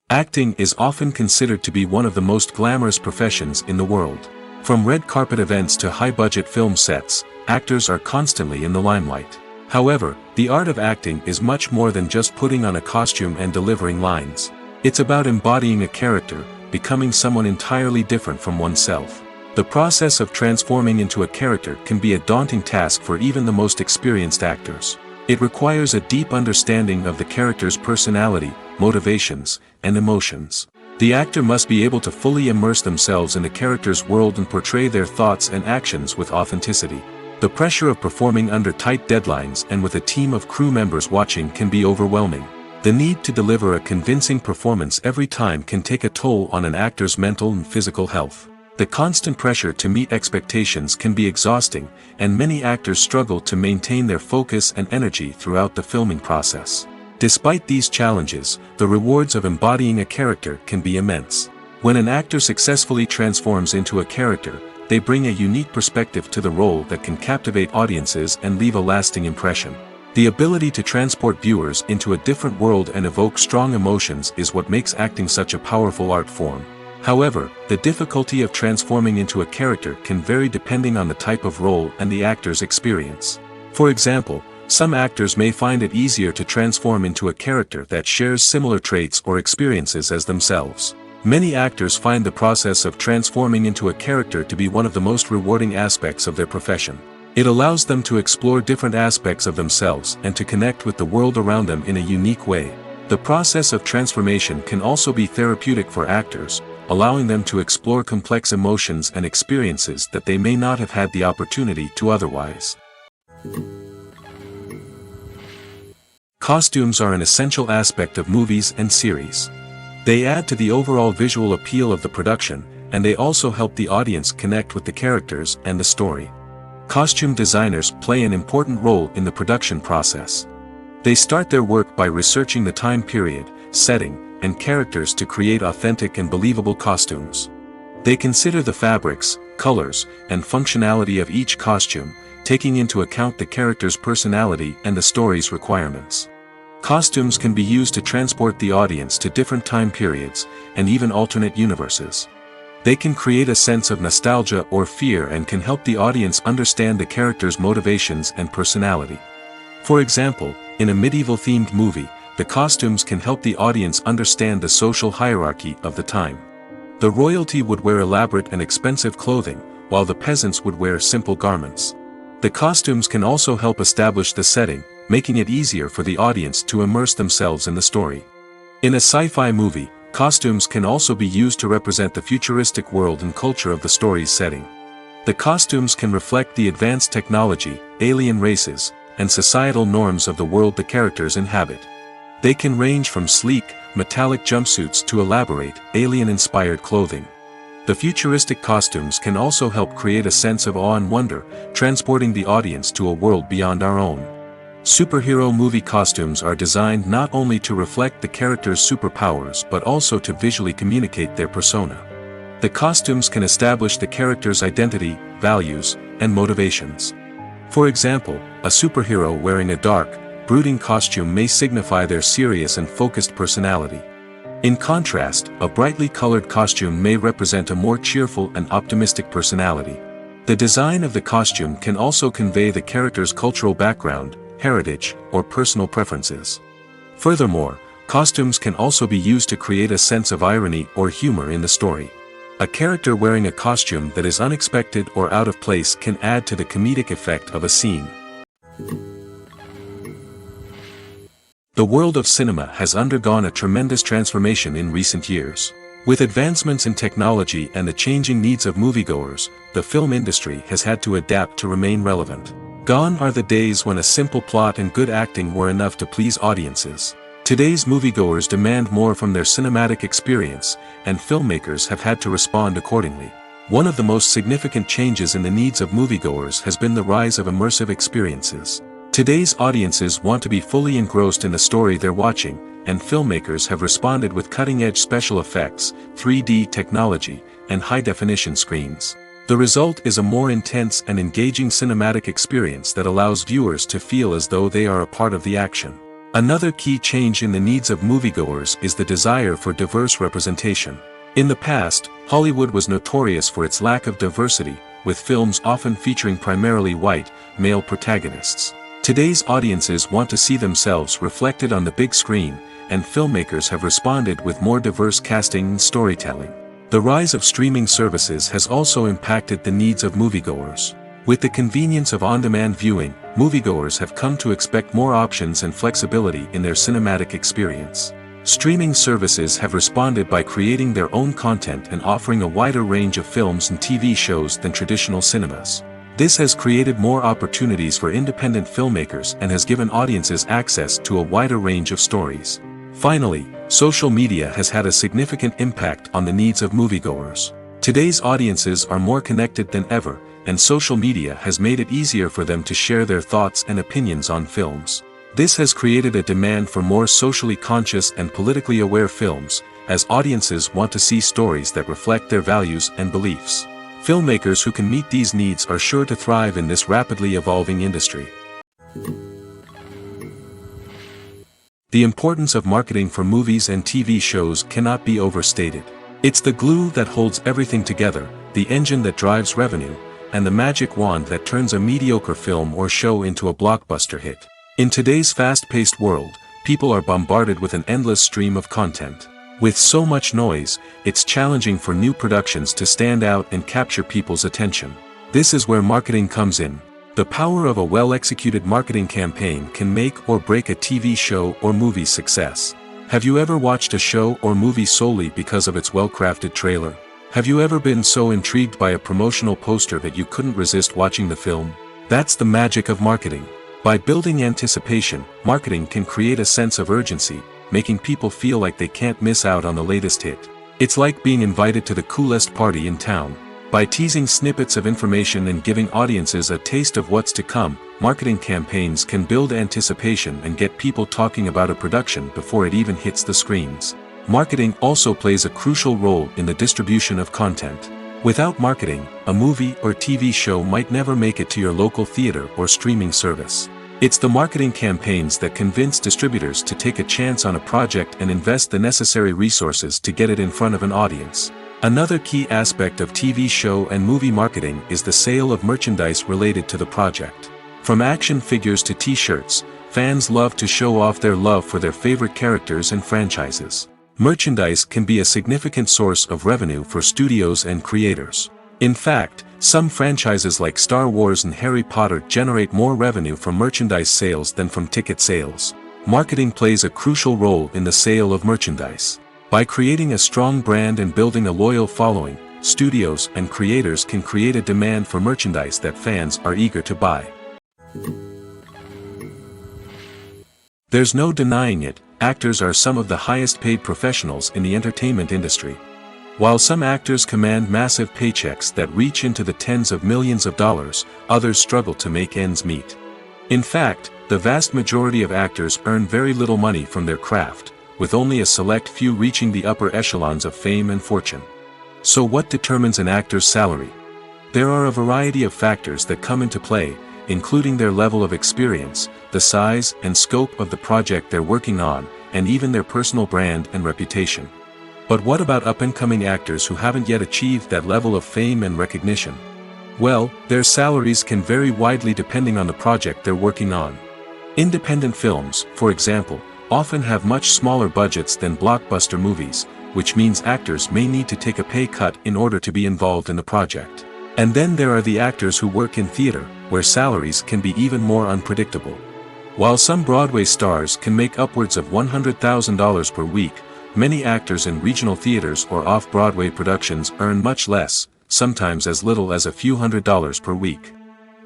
Acting is often considered to be one of the most glamorous professions in the world. From red carpet events to high-budget film sets, actors are constantly in the limelight. However, the art of acting is much more than just putting on a costume and delivering lines. It's about embodying a character, becoming someone entirely different from oneself. The process of transforming into a character can be a daunting task for even the most experienced actors. It requires a deep understanding of the character's personality, motivations, and emotions. The actor must be able to fully immerse themselves in the character's world and portray their thoughts and actions with authenticity. The pressure of performing under tight deadlines and with a team of crew members watching can be overwhelming. The need to deliver a convincing performance every time can take a toll on an actor's mental and physical health. The constant pressure to meet expectations can be exhausting, and many actors struggle to maintain their focus and energy throughout the filming process. Despite these challenges, the rewards of embodying a character can be immense. When an actor successfully transforms into a character, they bring a unique perspective to the role that can captivate audiences and leave a lasting impression. The ability to transport viewers into a different world and evoke strong emotions is what makes acting such a powerful art form. However, the difficulty of transforming into a character can vary depending on the type of role and the actor's experience. For example, some actors may find it easier to transform into a character that shares similar traits or experiences as themselves. Many actors find the process of transforming into a character to be one of the most rewarding aspects of their profession. It allows them to explore different aspects of themselves and to connect with the world around them in a unique way. The process of transformation can also be therapeutic for actors, allowing them to explore complex emotions and experiences that they may not have had the opportunity to otherwise. Costumes are an essential aspect of movies and series. They add to the overall visual appeal of the production, and they also help the audience connect with the characters and the story. Costume designers play an important role in the production process. They start their work by researching the time period, setting, and characters to create authentic and believable costumes. They consider the fabrics, colors, and functionality of each costume, taking into account the character's personality and the story's requirements. Costumes can be used to transport the audience to different time periods, and even alternate universes. They can create a sense of nostalgia or fear and can help the audience understand the character's motivations and personality. For example, in a medieval-themed movie, the costumes can help the audience understand the social hierarchy of the time. The royalty would wear elaborate and expensive clothing, while the peasants would wear simple garments. The costumes can also help establish the setting, making it easier for the audience to immerse themselves in the story. In a sci-fi movie, costumes can also be used to represent the futuristic world and culture of the story's setting. The costumes can reflect the advanced technology, alien races, and societal norms of the world the characters inhabit. They can range from sleek, metallic jumpsuits to elaborate, alien-inspired clothing. The futuristic costumes can also help create a sense of awe and wonder, transporting the audience to a world beyond our own. Superhero movie costumes are designed not only to reflect the character's superpowers but also to visually communicate their persona. The costumes can establish the character's identity, values, and motivations. For example, a superhero wearing a dark, brooding costume may signify their serious and focused personality. In contrast, a brightly colored costume may represent a more cheerful and optimistic personality. The design of the costume can also convey the character's cultural background, heritage, or personal preferences. Furthermore, costumes can also be used to create a sense of irony or humor in the story. A character wearing a costume that is unexpected or out of place can add to the comedic effect of a scene. The world of cinema has undergone a tremendous transformation in recent years. With advancements in technology and the changing needs of moviegoers, the film industry has had to adapt to remain relevant. Gone are the days when a simple plot and good acting were enough to please audiences. Today's moviegoers demand more from their cinematic experience, and filmmakers have had to respond accordingly. One of the most significant changes in the needs of moviegoers has been the rise of immersive experiences. Today's audiences want to be fully engrossed in the story they're watching, and filmmakers have responded with cutting-edge special effects, 3D technology, and high-definition screens. The result is a more intense and engaging cinematic experience that allows viewers to feel as though they are a part of the action. Another key change in the needs of moviegoers is the desire for diverse representation. In the past, Hollywood was notorious for its lack of diversity, with films often featuring primarily white, male protagonists. Today's audiences want to see themselves reflected on the big screen, and filmmakers have responded with more diverse casting and storytelling. The rise of streaming services has also impacted the needs of moviegoers. With the convenience of on-demand viewing, moviegoers have come to expect more options and flexibility in their cinematic experience. Streaming services have responded by creating their own content and offering a wider range of films and TV shows than traditional cinemas. This has created more opportunities for independent filmmakers and has given audiences access to a wider range of stories. Finally, social media has had a significant impact on the needs of moviegoers. Today's audiences are more connected than ever, and social media has made it easier for them to share their thoughts and opinions on films. This has created a demand for more socially conscious and politically aware films, as audiences want to see stories that reflect their values and beliefs. Filmmakers who can meet these needs are sure to thrive in this rapidly evolving industry. The importance of marketing for movies and TV shows cannot be overstated. It's the glue that holds everything together, the engine that drives revenue, and the magic wand that turns a mediocre film or show into a blockbuster hit. In today's fast-paced world, people are bombarded with an endless stream of content. With so much noise, it's challenging for new productions to stand out and capture people's attention. This is where marketing comes in. The power of a well-executed marketing campaign can make or break a TV show or movie's success. Have you ever watched a show or movie solely because of its well-crafted trailer? Have you ever been so intrigued by a promotional poster that you couldn't resist watching the film? That's the magic of marketing. By building anticipation, marketing can create a sense of urgency, making people feel like they can't miss out on the latest hit. It's like being invited to the coolest party in town. By teasing snippets of information and giving audiences a taste of what's to come, marketing campaigns can build anticipation and get people talking about a production before it even hits the screens. Marketing also plays a crucial role in the distribution of content. Without marketing, a movie or TV show might never make it to your local theater or streaming service. It's the marketing campaigns that convince distributors to take a chance on a project and invest the necessary resources to get it in front of an audience. Another key aspect of TV show and movie marketing is the sale of merchandise related to the project. From action figures to t-shirts, fans love to show off their love for their favorite characters and franchises. Merchandise can be a significant source of revenue for studios and creators. In fact, some franchises like Star Wars and Harry Potter generate more revenue from merchandise sales than from ticket sales. Marketing plays a crucial role in the sale of merchandise. By creating a strong brand and building a loyal following, studios and creators can create a demand for merchandise that fans are eager to buy. There's no denying it, actors are some of the highest paid professionals in the entertainment industry. While some actors command massive paychecks that reach into the tens of millions of dollars, others struggle to make ends meet. In fact, the vast majority of actors earn very little money from their craft, with only a select few reaching the upper echelons of fame and fortune. So what determines an actor's salary? There are a variety of factors that come into play, including their level of experience, the size and scope of the project they're working on, and even their personal brand and reputation. But what about up-and-coming actors who haven't yet achieved that level of fame and recognition? Well, their salaries can vary widely depending on the project they're working on. Independent films, for example, often have much smaller budgets than blockbuster movies, which means actors may need to take a pay cut in order to be involved in the project. And then there are the actors who work in theater, where salaries can be even more unpredictable. While some Broadway stars can make upwards of $100,000 per week, many actors in regional theaters or off-Broadway productions earn much less, sometimes as little as a few $100s per week.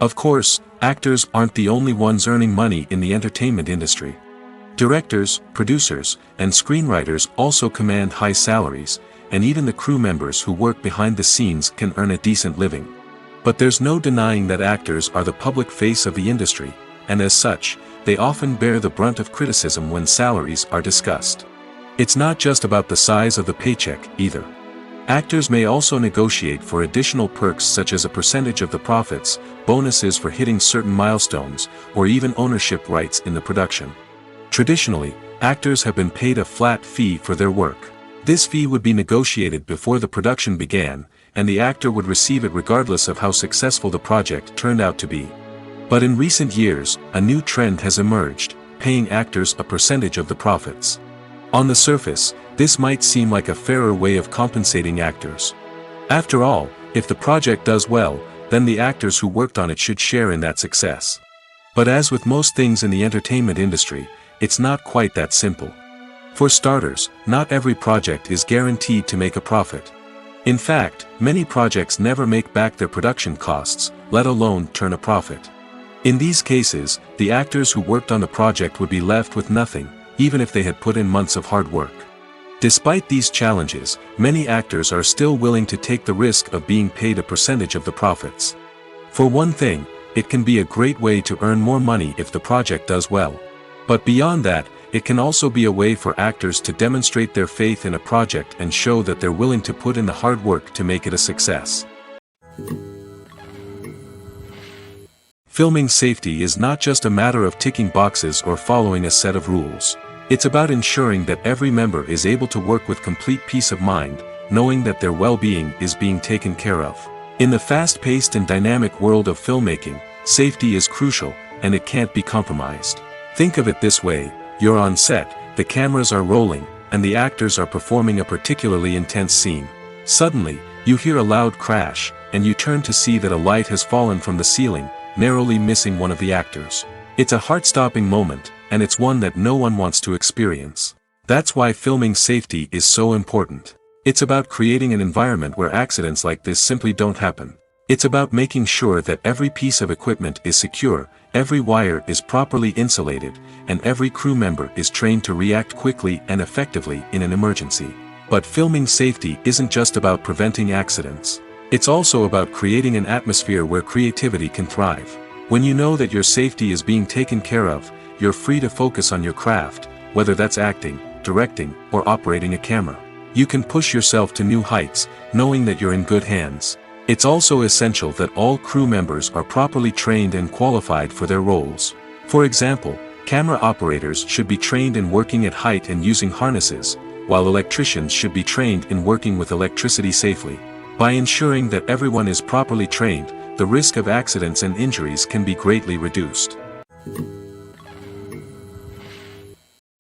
Of course, actors aren't the only ones earning money in the entertainment industry. Directors, producers, and screenwriters also command high salaries, and even the crew members who work behind the scenes can earn a decent living. But there's no denying that actors are the public face of the industry, and as such, they often bear the brunt of criticism when salaries are discussed. It's not just about the size of the paycheck, either. Actors may also negotiate for additional perks such as a percentage of the profits, bonuses for hitting certain milestones, or even ownership rights in the production. Traditionally, actors have been paid a flat fee for their work. This fee would be negotiated before the production began, and the actor would receive it regardless of how successful the project turned out to be. But in recent years, a new trend has emerged, paying actors a percentage of the profits. On the surface, this might seem like a fairer way of compensating actors. After all, if the project does well, then the actors who worked on it should share in that success. But as with most things in the entertainment industry, it's not quite that simple. For starters, not every project is guaranteed to make a profit. In fact, many projects never make back their production costs, let alone turn a profit. In these cases, the actors who worked on the project would be left with nothing, even if they had put in months of hard work. Despite these challenges, many actors are still willing to take the risk of being paid a percentage of the profits. For one thing, it can be a great way to earn more money if the project does well. But beyond that, it can also be a way for actors to demonstrate their faith in a project and show that they're willing to put in the hard work to make it a success. Filming safety is not just a matter of ticking boxes or following a set of rules. It's about ensuring that every member is able to work with complete peace of mind, knowing that their well-being is being taken care of. In the fast-paced and dynamic world of filmmaking, safety is crucial, and it can't be compromised. Think of it this way: you're on set, the cameras are rolling, and the actors are performing a particularly intense scene. Suddenly, you hear a loud crash, and you turn to see that a light has fallen from the ceiling, narrowly missing one of the actors. It's a heart-stopping moment, and it's one that no one wants to experience. That's why filming safety is so important. It's about creating an environment where accidents like this simply don't happen. It's about making sure that every piece of equipment is secure, every wire is properly insulated, and every crew member is trained to react quickly and effectively in an emergency. But filming safety isn't just about preventing accidents. It's also about creating an atmosphere where creativity can thrive. When you know that your safety is being taken care of, you're free to focus on your craft, whether that's acting, directing, or operating a camera. You can push yourself to new heights, knowing that you're in good hands. It's also essential that all crew members are properly trained and qualified for their roles. For example, camera operators should be trained in working at height and using harnesses, while electricians should be trained in working with electricity safely. By ensuring that everyone is properly trained, the risk of accidents and injuries can be greatly reduced.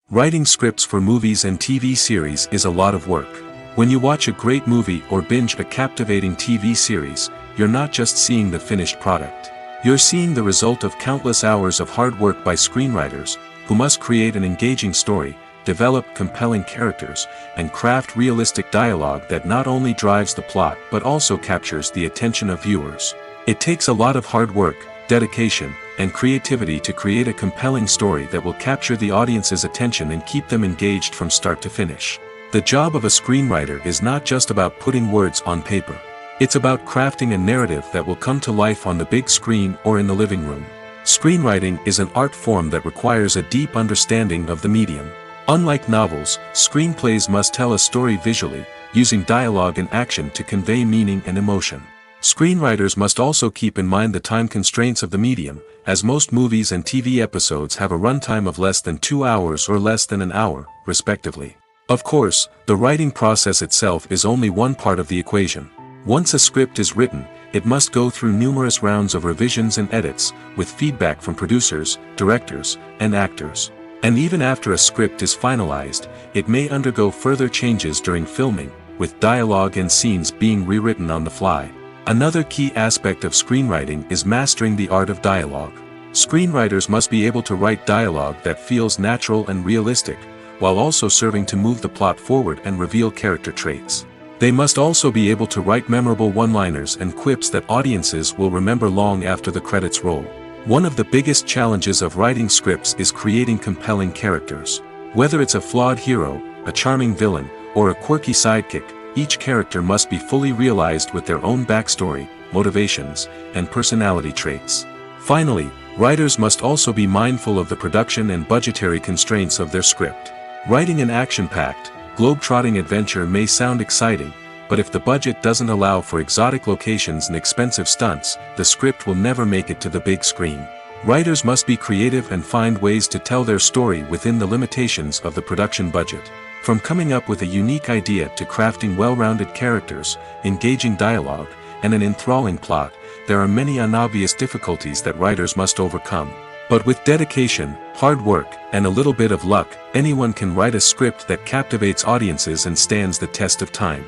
Writing scripts for movies and TV series is a lot of work. When you watch a great movie or binge a captivating TV series, you're not just seeing the finished product. You're seeing the result of countless hours of hard work by screenwriters, who must create an engaging story, develop compelling characters, and craft realistic dialogue that not only drives the plot but also captures the attention of viewers. It takes a lot of hard work, dedication, and creativity to create a compelling story that will capture the audience's attention and keep them engaged from start to finish. The job of a screenwriter is not just about putting words on paper. It's about crafting a narrative that will come to life on the big screen or in the living room. Screenwriting is an art form that requires a deep understanding of the medium. Unlike novels, screenplays must tell a story visually, using dialogue and action to convey meaning and emotion. Screenwriters must also keep in mind the time constraints of the medium, as most movies and TV episodes have a runtime of less than 2 hours or less than an hour, respectively. Of course, the writing process itself is only one part of the equation. Once a script is written, it must go through numerous rounds of revisions and edits, with feedback from producers, directors, and actors. And even after a script is finalized, it may undergo further changes during filming, with dialogue and scenes being rewritten on the fly. Another key aspect of screenwriting is mastering the art of dialogue. Screenwriters must be able to write dialogue that feels natural and realistic, while also serving to move the plot forward and reveal character traits. They must also be able to write memorable one-liners and quips that audiences will remember long after the credits roll. One of the biggest challenges of writing scripts is creating compelling characters. Whether it's a flawed hero, a charming villain, or a quirky sidekick, each character must be fully realized with their own backstory, motivations, and personality traits. Finally, writers must also be mindful of the production and budgetary constraints of their script. Writing an action-packed, globe-trotting adventure may sound exciting, but if the budget doesn't allow for exotic locations and expensive stunts, the script will never make it to the big screen. Writers must be creative and find ways to tell their story within the limitations of the production budget. From coming up with a unique idea to crafting well-rounded characters, engaging dialogue, and an enthralling plot, there are many unobvious difficulties that writers must overcome. But with dedication, hard work, and a little bit of luck, anyone can write a script that captivates audiences and stands the test of time.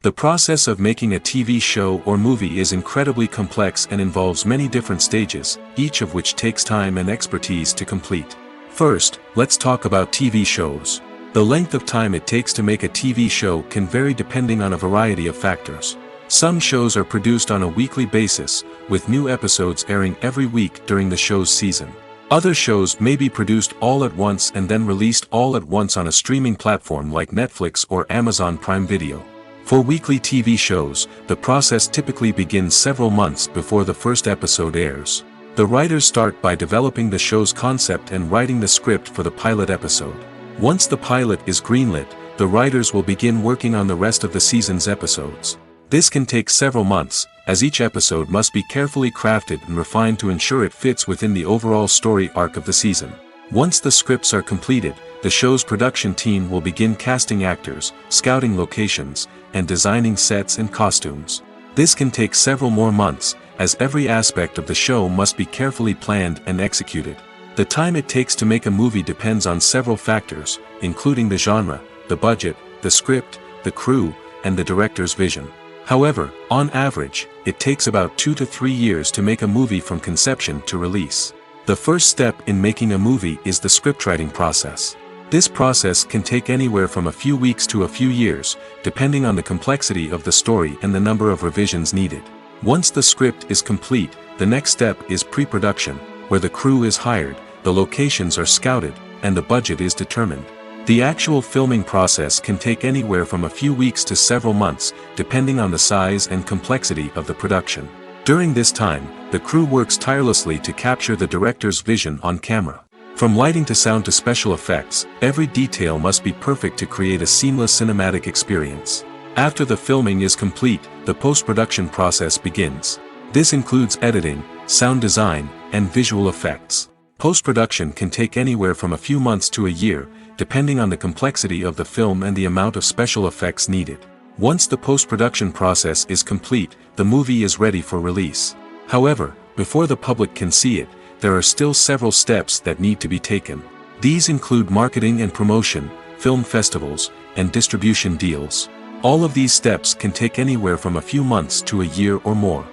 The process of making a TV show or movie is incredibly complex and involves many different stages, each of which takes time and expertise to complete. First, let's talk about TV shows. The length of time it takes to make a TV show can vary depending on a variety of factors. Some shows are produced on a weekly basis, with new episodes airing every week during the show's season. Other shows may be produced all at once and then released all at once on a streaming platform like Netflix or Amazon Prime Video. For weekly TV shows, the process typically begins several months before the first episode airs. The writers start by developing the show's concept and writing the script for the pilot episode. Once the pilot is greenlit, the writers will begin working on the rest of the season's episodes. This can take several months, as each episode must be carefully crafted and refined to ensure it fits within the overall story arc of the season. Once the scripts are completed, the show's production team will begin casting actors, scouting locations, and designing sets and costumes. This can take several more months, as every aspect of the show must be carefully planned and executed. The time it takes to make a movie depends on several factors, including the genre, the budget, the script, the crew, and the director's vision. However, on average, it takes about 2 to 3 years to make a movie from conception to release. The first step in making a movie is the scriptwriting process. This process can take anywhere from a few weeks to a few years, depending on the complexity of the story and the number of revisions needed. Once the script is complete, the next step is pre-production, where the crew is hired, the locations are scouted, and the budget is determined. The actual filming process can take anywhere from a few weeks to several months, depending on the size and complexity of the production. During this time, the crew works tirelessly to capture the director's vision on camera. From lighting to sound to special effects, every detail must be perfect to create a seamless cinematic experience. After the filming is complete, the post-production process begins. This includes editing, sound design, and visual effects. Post-production can take anywhere from a few months to a year, depending on the complexity of the film and the amount of special effects needed. Once the post-production process is complete, the movie is ready for release. However, before the public can see it, there are still several steps that need to be taken. These include marketing and promotion, film festivals, and distribution deals. All of these steps can take anywhere from a few months to a year or more.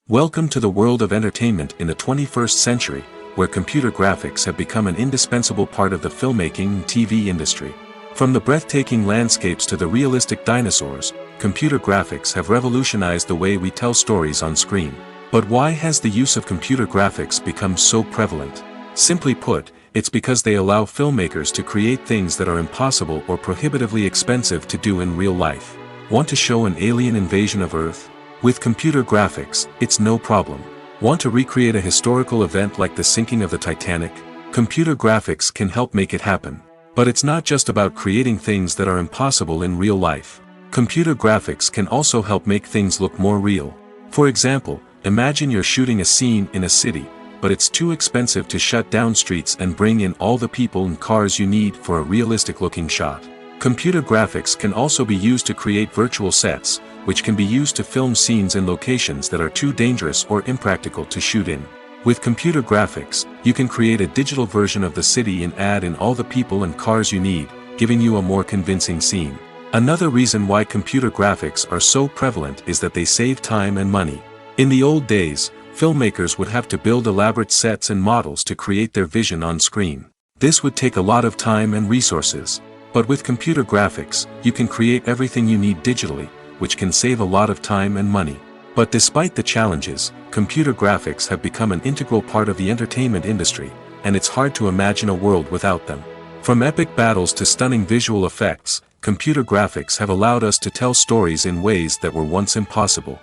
Welcome to the world of entertainment in the 21st century, where computer graphics have become an indispensable part of the filmmaking and TV industry. From the breathtaking landscapes to the realistic dinosaurs, computer graphics have revolutionized the way we tell stories on screen. But why has the use of computer graphics become so prevalent? Simply put, it's because they allow filmmakers to create things that are impossible or prohibitively expensive to do in real life. Want to show an alien invasion of Earth? With computer graphics, it's no problem. Want to recreate a historical event like the sinking of the Titanic? Computer graphics can help make it happen. But it's not just about creating things that are impossible in real life. Computer graphics can also help make things look more real. For example, imagine you're shooting a scene in a city, but it's too expensive to shut down streets and bring in all the people and cars you need for a realistic-looking shot. Computer graphics can also be used to create virtual sets, which can be used to film scenes in locations that are too dangerous or impractical to shoot in. With computer graphics, you can create a digital version of the city and add in all the people and cars you need, giving you a more convincing scene. Another reason why computer graphics are so prevalent is that they save time and money. In the old days, filmmakers would have to build elaborate sets and models to create their vision on screen. This would take a lot of time and resources. But with computer graphics, you can create everything you need digitally, which can save a lot of time and money. But despite the challenges, computer graphics have become an integral part of the entertainment industry, and it's hard to imagine a world without them. From epic battles to stunning visual effects, computer graphics have allowed us to tell stories in ways that were once impossible.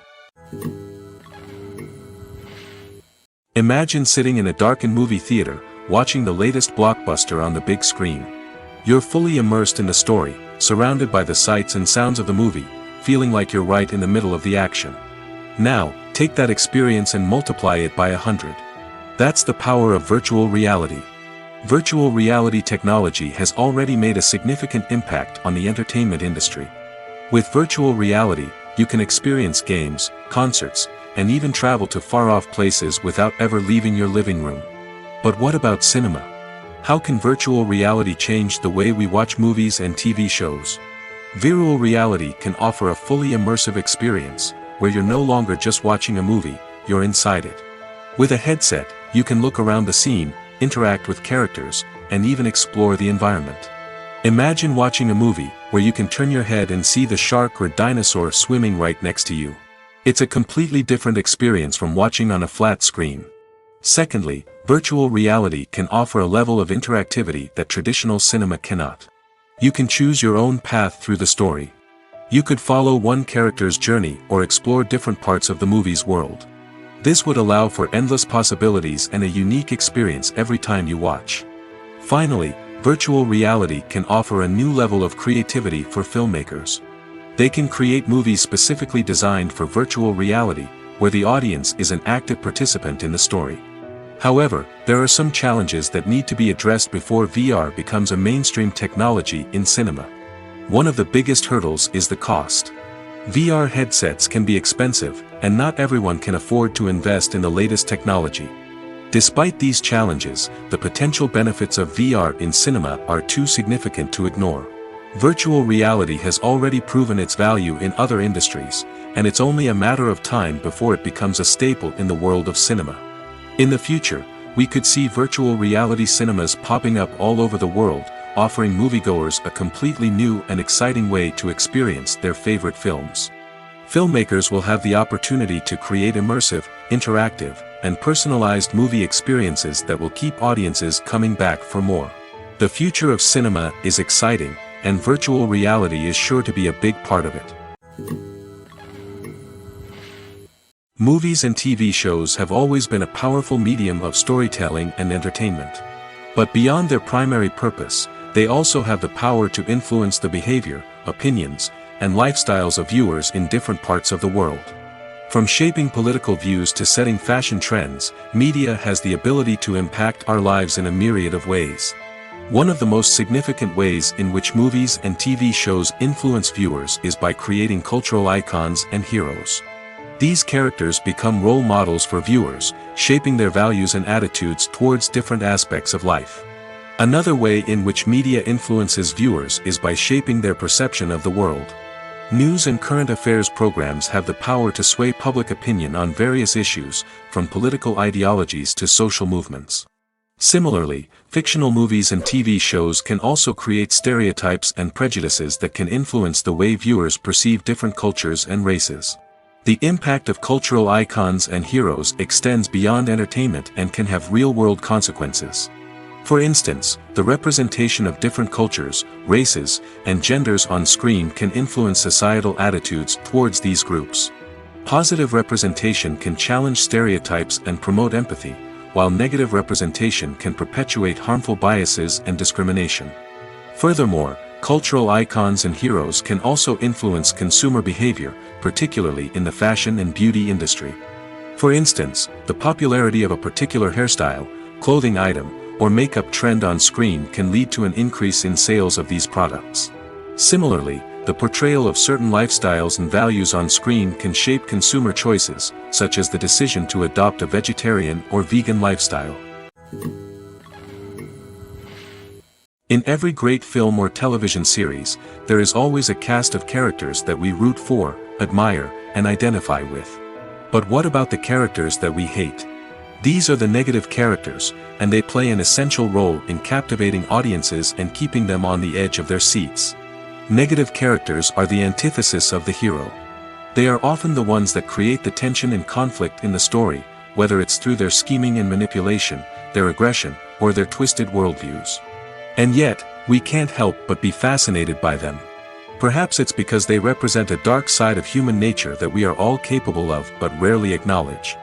Imagine sitting in a darkened movie theater, watching the latest blockbuster on the big screen. You're fully immersed in the story, surrounded by the sights and sounds of the movie, feeling like you're right in the middle of the action. Now, take that experience and multiply it by 100. That's the power of virtual reality. Virtual reality technology has already made a significant impact on the entertainment industry. With virtual reality, you can experience games, concerts, and even travel to far-off places without ever leaving your living room. But what about cinema? How can virtual reality change the way we watch movies and TV shows? Virtual reality can offer a fully immersive experience, where you're no longer just watching a movie, you're inside it. With a headset, you can look around the scene, interact with characters, and even explore the environment. Imagine watching a movie, where you can turn your head and see the shark or dinosaur swimming right next to you. It's a completely different experience from watching on a flat screen. Secondly, virtual reality can offer a level of interactivity that traditional cinema cannot. You can choose your own path through the story. You could follow one character's journey or explore different parts of the movie's world. This would allow for endless possibilities and a unique experience every time you watch. Finally, virtual reality can offer a new level of creativity for filmmakers. They can create movies specifically designed for virtual reality, where the audience is an active participant in the story. However, there are some challenges that need to be addressed before VR becomes a mainstream technology in cinema. One of the biggest hurdles is the cost. VR headsets can be expensive, and not everyone can afford to invest in the latest technology. Despite these challenges, the potential benefits of VR in cinema are too significant to ignore. Virtual reality has already proven its value in other industries, and it's only a matter of time before it becomes a staple in the world of cinema. In the future, we could see virtual reality cinemas popping up all over the world, offering moviegoers a completely new and exciting way to experience their favorite films. Filmmakers will have the opportunity to create immersive, interactive, and personalized movie experiences that will keep audiences coming back for more. The future of cinema is exciting, and virtual reality is sure to be a big part of it. Movies and TV shows have always been a powerful medium of storytelling and entertainment. But beyond their primary purpose, they also have the power to influence the behavior, opinions, and lifestyles of viewers in different parts of the world. From shaping political views to setting fashion trends, media has the ability to impact our lives in a myriad of ways. One of the most significant ways in which movies and TV shows influence viewers is by creating cultural icons and heroes. These characters become role models for viewers, shaping their values and attitudes towards different aspects of life. Another way in which media influences viewers is by shaping their perception of the world. News and current affairs programs have the power to sway public opinion on various issues, from political ideologies to social movements. Similarly, fictional movies and TV shows can also create stereotypes and prejudices that can influence the way viewers perceive different cultures and races. The impact of cultural icons and heroes extends beyond entertainment and can have real-world consequences. For instance, the representation of different cultures, races, and genders on screen can influence societal attitudes towards these groups. Positive representation can challenge stereotypes and promote empathy, while negative representation can perpetuate harmful biases and discrimination. Furthermore, cultural icons and heroes can also influence consumer behavior, particularly in the fashion and beauty industry. For instance, the popularity of a particular hairstyle, clothing item, or makeup trend on screen can lead to an increase in sales of these products. Similarly, the portrayal of certain lifestyles and values on screen can shape consumer choices, such as the decision to adopt a vegetarian or vegan lifestyle. In every great film or television series, there is always a cast of characters that we root for, admire, and identify with. But what about the characters that we hate? These are the negative characters, and they play an essential role in captivating audiences and keeping them on the edge of their seats. Negative characters are the antithesis of the hero. They are often the ones that create the tension and conflict in the story, whether it's through their scheming and manipulation, their aggression, or their twisted worldviews. And yet, we can't help but be fascinated by them. Perhaps it's because they represent a dark side of human nature that we are all capable of but rarely acknowledge.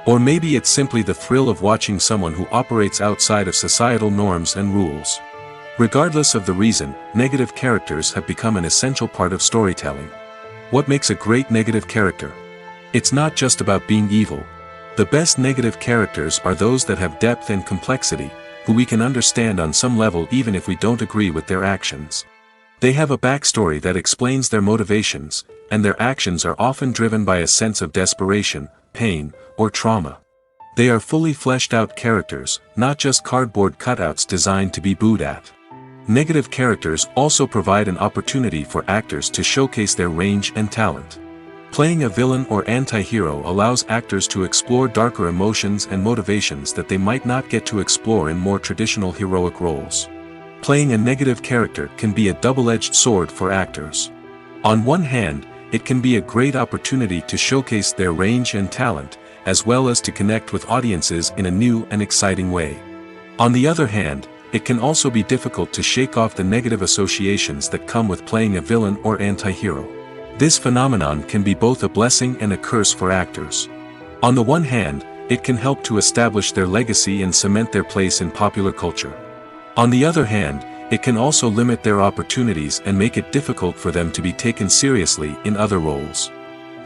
Or maybe it's simply the thrill of watching someone who operates outside of societal norms and rules. Regardless of the reason, negative characters have become an essential part of storytelling. What makes a great negative character? It's not just about being evil. The best negative characters are those that have depth and complexity, who we can understand on some level even if we don't agree with their actions. They have a backstory that explains their motivations, and their actions are often driven by a sense of desperation, pain, or trauma. They are fully fleshed out characters, not just cardboard cutouts designed to be booed at. Negative characters also provide an opportunity for actors to showcase their range and talent. Playing a villain or anti-hero allows actors to explore darker emotions and motivations that they might not get to explore in more traditional heroic roles. Playing a negative character can be a double-edged sword for actors. On one hand, it can be a great opportunity to showcase their range and talent, as well as to connect with audiences in a new and exciting way. On the other hand, it can also be difficult to shake off the negative associations that come with playing a villain or anti-hero. This phenomenon can be both a blessing and a curse for actors. On the one hand, it can help to establish their legacy and cement their place in popular culture. On the other hand, it can also limit their opportunities and make it difficult for them to be taken seriously in other roles.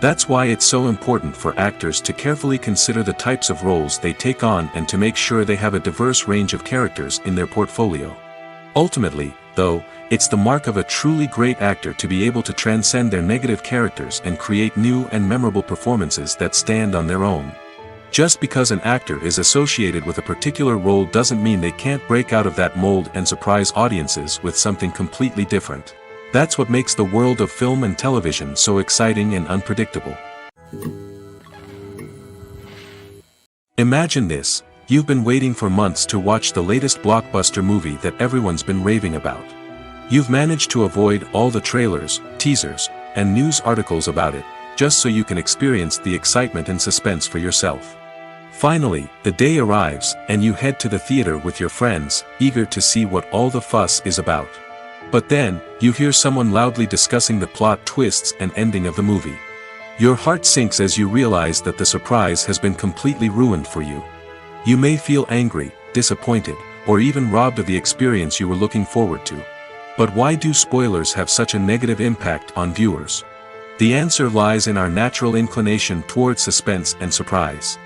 That's why it's so important for actors to carefully consider the types of roles they take on and to make sure they have a diverse range of characters in their portfolio. Ultimately, though, it's the mark of a truly great actor to be able to transcend their negative characters and create new and memorable performances that stand on their own. Just because an actor is associated with a particular role doesn't mean they can't break out of that mold and surprise audiences with something completely different. That's what makes the world of film and television so exciting and unpredictable. Imagine this: you've been waiting for months to watch the latest blockbuster movie that everyone's been raving about. You've managed to avoid all the trailers, teasers, and news articles about it, just so you can experience the excitement and suspense for yourself. Finally, the day arrives, and you head to the theater with your friends, eager to see what all the fuss is about. But then, you hear someone loudly discussing the plot twists and ending of the movie. Your heart sinks as you realize that the surprise has been completely ruined for you. You may feel angry, disappointed, or even robbed of the experience you were looking forward to. But why do spoilers have such a negative impact on viewers? The answer lies in our natural inclination toward suspense and surprise.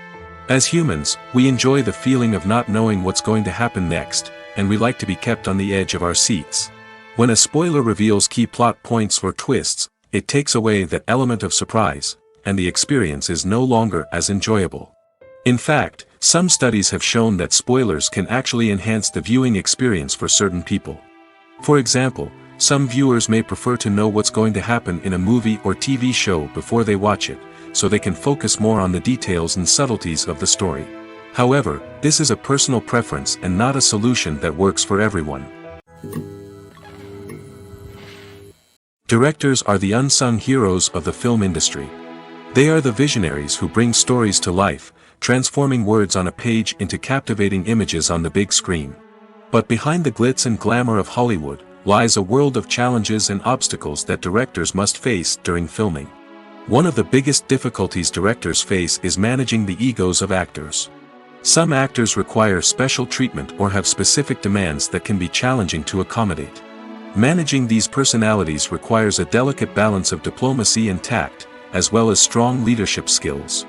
As humans, we enjoy the feeling of not knowing what's going to happen next, and we like to be kept on the edge of our seats. When a spoiler reveals key plot points or twists, it takes away that element of surprise, and the experience is no longer as enjoyable. In fact, some studies have shown that spoilers can actually enhance the viewing experience for certain people. For example, some viewers may prefer to know what's going to happen in a movie or TV show before they watch it, so they can focus more on the details and subtleties of the story. However, this is a personal preference and not a solution that works for everyone. Directors are the unsung heroes of the film industry. They are the visionaries who bring stories to life, transforming words on a page into captivating images on the big screen. But behind the glitz and glamour of Hollywood lies a world of challenges and obstacles that directors must face during filming. One of the biggest difficulties directors face is managing the egos of actors. Some actors require special treatment or have specific demands that can be challenging to accommodate. Managing these personalities requires a delicate balance of diplomacy and tact, as well as strong leadership skills.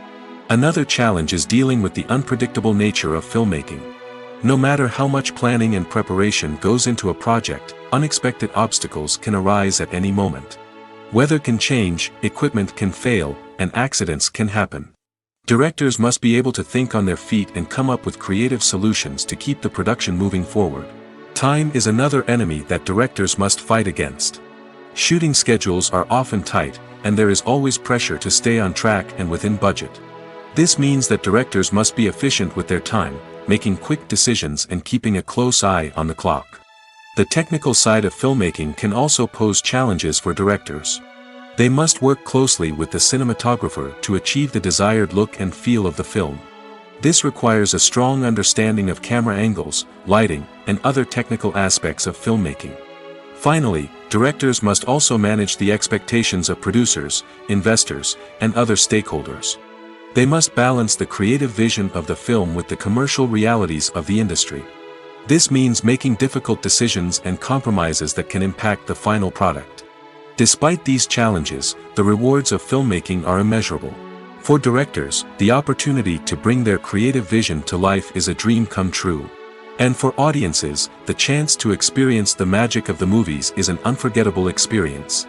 Another challenge is dealing with the unpredictable nature of filmmaking. No matter how much planning and preparation goes into a project, unexpected obstacles can arise at any moment. Weather can change, equipment can fail, and accidents can happen. Directors must be able to think on their feet and come up with creative solutions to keep the production moving forward. Time is another enemy that directors must fight against. Shooting schedules are often tight, and there is always pressure to stay on track and within budget. This means that directors must be efficient with their time, making quick decisions and keeping a close eye on the clock. The technical side of filmmaking can also pose challenges for directors. They must work closely with the cinematographer to achieve the desired look and feel of the film. This requires a strong understanding of camera angles, lighting, and other technical aspects of filmmaking. Finally, directors must also manage the expectations of producers, investors, and other stakeholders. They must balance the creative vision of the film with the commercial realities of the industry. This means making difficult decisions and compromises that can impact the final product. Despite these challenges, the rewards of filmmaking are immeasurable. For directors, the opportunity to bring their creative vision to life is a dream come true. And for audiences, the chance to experience the magic of the movies is an unforgettable experience.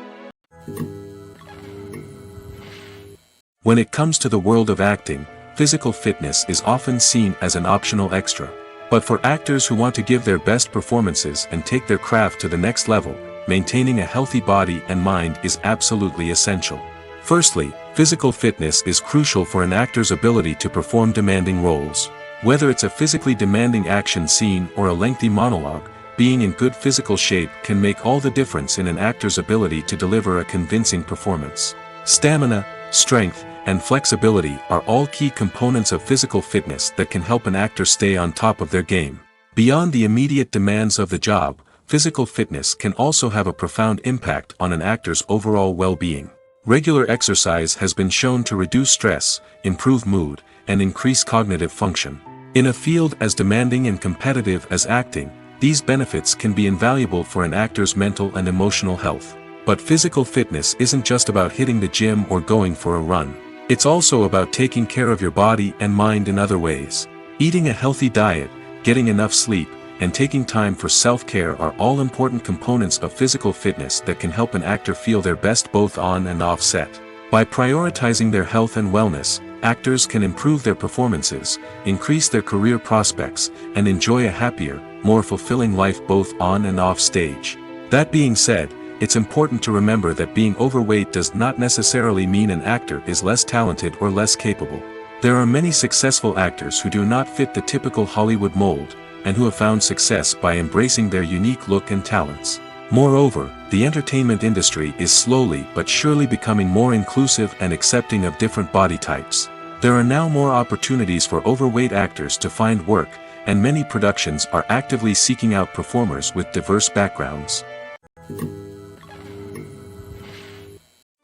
When it comes to the world of acting, physical fitness is often seen as an optional extra. But for actors who want to give their best performances and take their craft to the next level, maintaining a healthy body and mind is absolutely essential. Firstly, physical fitness is crucial for an actor's ability to perform demanding roles. Whether it's a physically demanding action scene or a lengthy monologue, being in good physical shape can make all the difference in an actor's ability to deliver a convincing performance. Stamina, strength, and flexibility are all key components of physical fitness that can help an actor stay on top of their game. Beyond the immediate demands of the job, physical fitness can also have a profound impact on an actor's overall well-being. Regular exercise has been shown to reduce stress, improve mood, and increase cognitive function. In a field as demanding and competitive as acting, these benefits can be invaluable for an actor's mental and emotional health. But physical fitness isn't just about hitting the gym or going for a run. It's also about taking care of your body and mind in other ways. Eating a healthy diet, getting enough sleep, and taking time for self-care are all important components of physical fitness that can help an actor feel their best both on and off set. By prioritizing their health and wellness, actors can improve their performances, increase their career prospects, and enjoy a happier, more fulfilling life both on and off stage. That being said, it's important to remember that being overweight does not necessarily mean an actor is less talented or less capable. There are many successful actors who do not fit the typical Hollywood mold, and who have found success by embracing their unique look and talents. Moreover, the entertainment industry is slowly but surely becoming more inclusive and accepting of different body types. There are now more opportunities for overweight actors to find work, and many productions are actively seeking out performers with diverse backgrounds.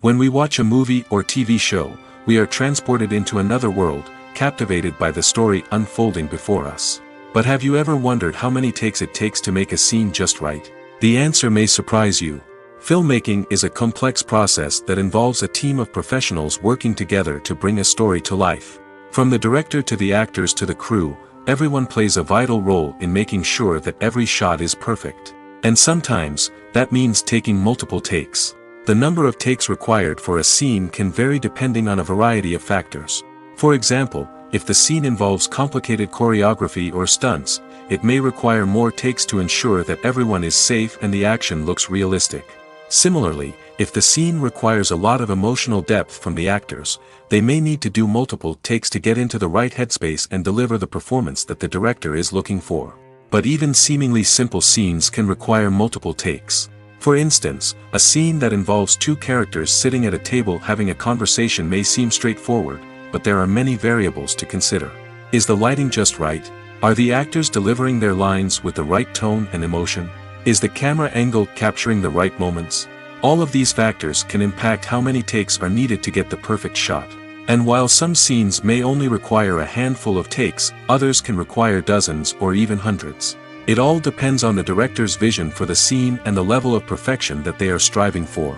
When we watch a movie or TV show, we are transported into another world, captivated by the story unfolding before us. But have you ever wondered how many takes it takes to make a scene just right? The answer may surprise you. Filmmaking is a complex process that involves a team of professionals working together to bring a story to life. From the director to the actors to the crew, everyone plays a vital role in making sure that every shot is perfect. And sometimes, that means taking multiple takes. The number of takes required for a scene can vary depending on a variety of factors. For example, if the scene involves complicated choreography or stunts, it may require more takes to ensure that everyone is safe and the action looks realistic. Similarly, if the scene requires a lot of emotional depth from the actors, they may need to do multiple takes to get into the right headspace and deliver the performance that the director is looking for. But even seemingly simple scenes can require multiple takes. For instance, a scene that involves two characters sitting at a table having a conversation may seem straightforward, but there are many variables to consider. Is the lighting just right? Are the actors delivering their lines with the right tone and emotion? Is the camera angle capturing the right moments? All of these factors can impact how many takes are needed to get the perfect shot. And while some scenes may only require a handful of takes, others can require dozens or even hundreds. It all depends on the director's vision for the scene and the level of perfection that they are striving for.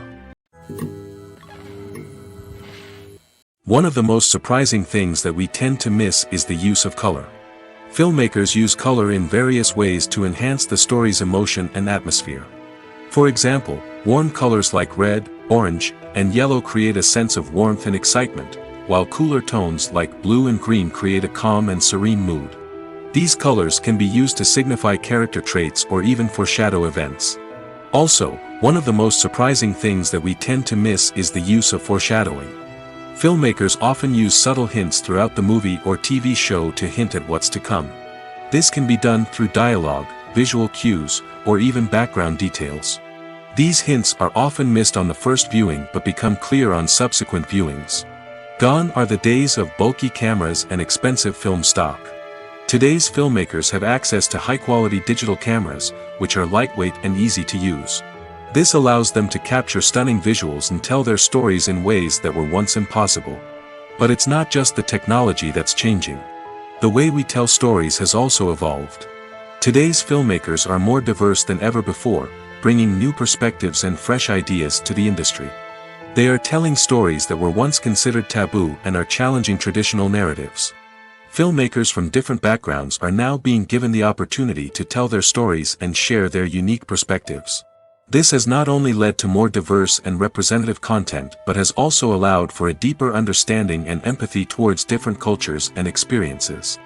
One of the most surprising things that we tend to miss is the use of color. Filmmakers use color in various ways to enhance the story's emotion and atmosphere. For example, warm colors like red, orange, and yellow create a sense of warmth and excitement, while cooler tones like blue and green create a calm and serene mood. These colors can be used to signify character traits or even foreshadow events. Also, one of the most surprising things that we tend to miss is the use of foreshadowing. Filmmakers often use subtle hints throughout the movie or TV show to hint at what's to come. This can be done through dialogue, visual cues, or even background details. These hints are often missed on the first viewing but become clear on subsequent viewings. Gone are the days of bulky cameras and expensive film stock. Today's filmmakers have access to high-quality digital cameras, which are lightweight and easy to use. This allows them to capture stunning visuals and tell their stories in ways that were once impossible. But it's not just the technology that's changing. The way we tell stories has also evolved. Today's filmmakers are more diverse than ever before, bringing new perspectives and fresh ideas to the industry. They are telling stories that were once considered taboo and are challenging traditional narratives. Filmmakers from different backgrounds are now being given the opportunity to tell their stories and share their unique perspectives. This has not only led to more diverse and representative content but has also allowed for a deeper understanding and empathy towards different cultures and experiences.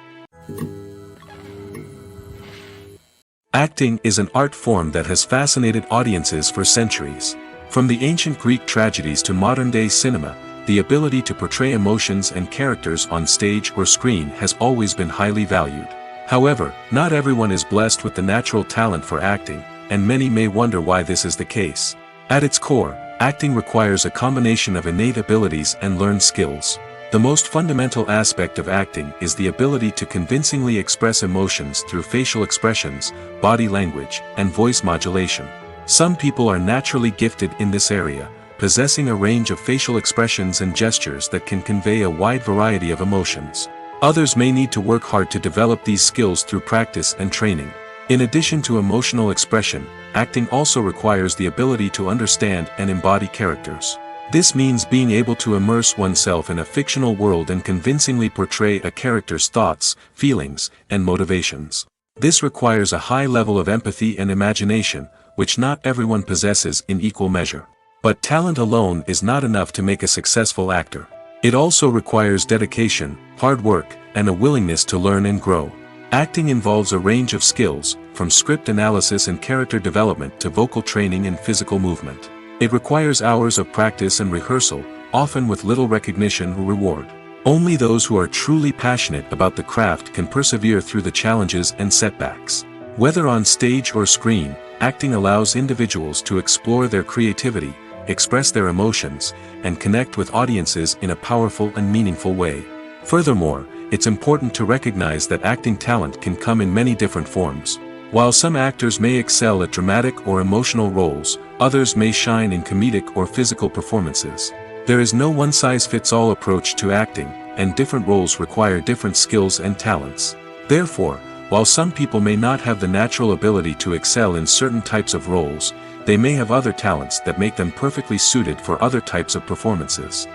Acting is an art form that has fascinated audiences for centuries. From the ancient Greek tragedies to modern-day cinema, the ability to portray emotions and characters on stage or screen has always been highly valued. However, not everyone is blessed with the natural talent for acting, and many may wonder why this is the case. At its core, acting requires a combination of innate abilities and learned skills. The most fundamental aspect of acting is the ability to convincingly express emotions through facial expressions, body language, and voice modulation. Some people are naturally gifted in this area, possessing a range of facial expressions and gestures that can convey a wide variety of emotions. Others may need to work hard to develop these skills through practice and training. In addition to emotional expression, acting also requires the ability to understand and embody characters. This means being able to immerse oneself in a fictional world and convincingly portray a character's thoughts, feelings, and motivations. This requires a high level of empathy and imagination, which not everyone possesses in equal measure. But talent alone is not enough to make a successful actor. It also requires dedication, hard work, and a willingness to learn and grow. Acting involves a range of skills, from script analysis and character development to vocal training and physical movement. It requires hours of practice and rehearsal, often with little recognition or reward. Only those who are truly passionate about the craft can persevere through the challenges and setbacks. Whether on stage or screen, acting allows individuals to explore their creativity, express their emotions, and connect with audiences in a powerful and meaningful way. Furthermore, it's important to recognize that acting talent can come in many different forms. While some actors may excel at dramatic or emotional roles, others may shine in comedic or physical performances. There is no one-size-fits-all approach to acting, and different roles require different skills and talents. Therefore, while some people may not have the natural ability to excel in certain types of roles, they may have other talents that make them perfectly suited for other types of performances.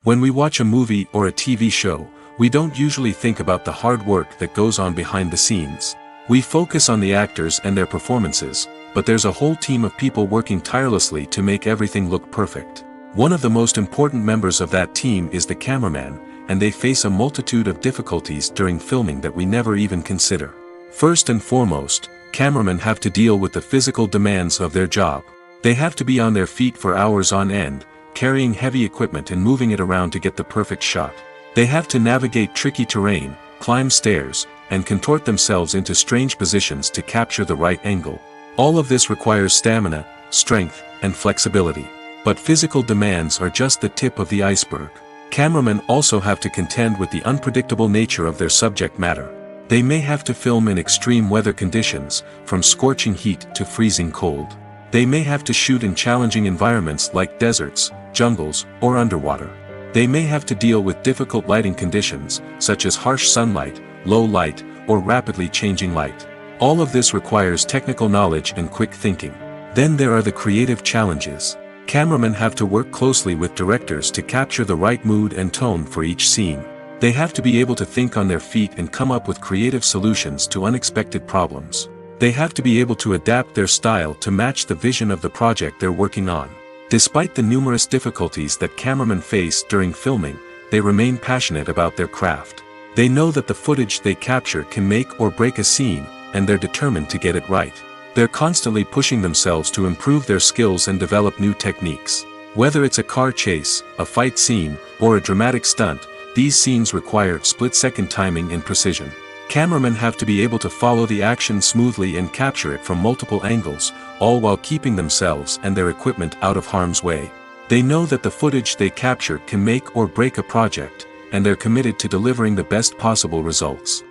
When we watch a movie or a TV show, we don't usually think about the hard work that goes on behind the scenes. We focus on the actors and their performances, but there's a whole team of people working tirelessly to make everything look perfect. One of the most important members of that team is the cameraman, and they face a multitude of difficulties during filming that we never even consider. First and foremost, cameramen have to deal with the physical demands of their job. They have to be on their feet for hours on end, carrying heavy equipment and moving it around to get the perfect shot. They have to navigate tricky terrain, climb stairs, and contort themselves into strange positions to capture the right angle. All of this requires stamina, strength, and flexibility. But physical demands are just the tip of the iceberg. Cameramen also have to contend with the unpredictable nature of their subject matter. They may have to film in extreme weather conditions, from scorching heat to freezing cold. They may have to shoot in challenging environments like deserts, jungles, or underwater. They may have to deal with difficult lighting conditions, such as harsh sunlight, low light, or rapidly changing light. All of this requires technical knowledge and quick thinking. Then there are the creative challenges. Cameramen have to work closely with directors to capture the right mood and tone for each scene. They have to be able to think on their feet and come up with creative solutions to unexpected problems. They have to be able to adapt their style to match the vision of the project they're working on. Despite the numerous difficulties that cameramen face during filming, they remain passionate about their craft. They know that the footage they capture can make or break a scene, and they're determined to get it right. They're constantly pushing themselves to improve their skills and develop new techniques. Whether it's a car chase, a fight scene, or a dramatic stunt, these scenes require split-second timing and precision. Cameramen have to be able to follow the action smoothly and capture it from multiple angles, all while keeping themselves and their equipment out of harm's way. They know that the footage they capture can make or break a project, and they're committed to delivering the best possible results.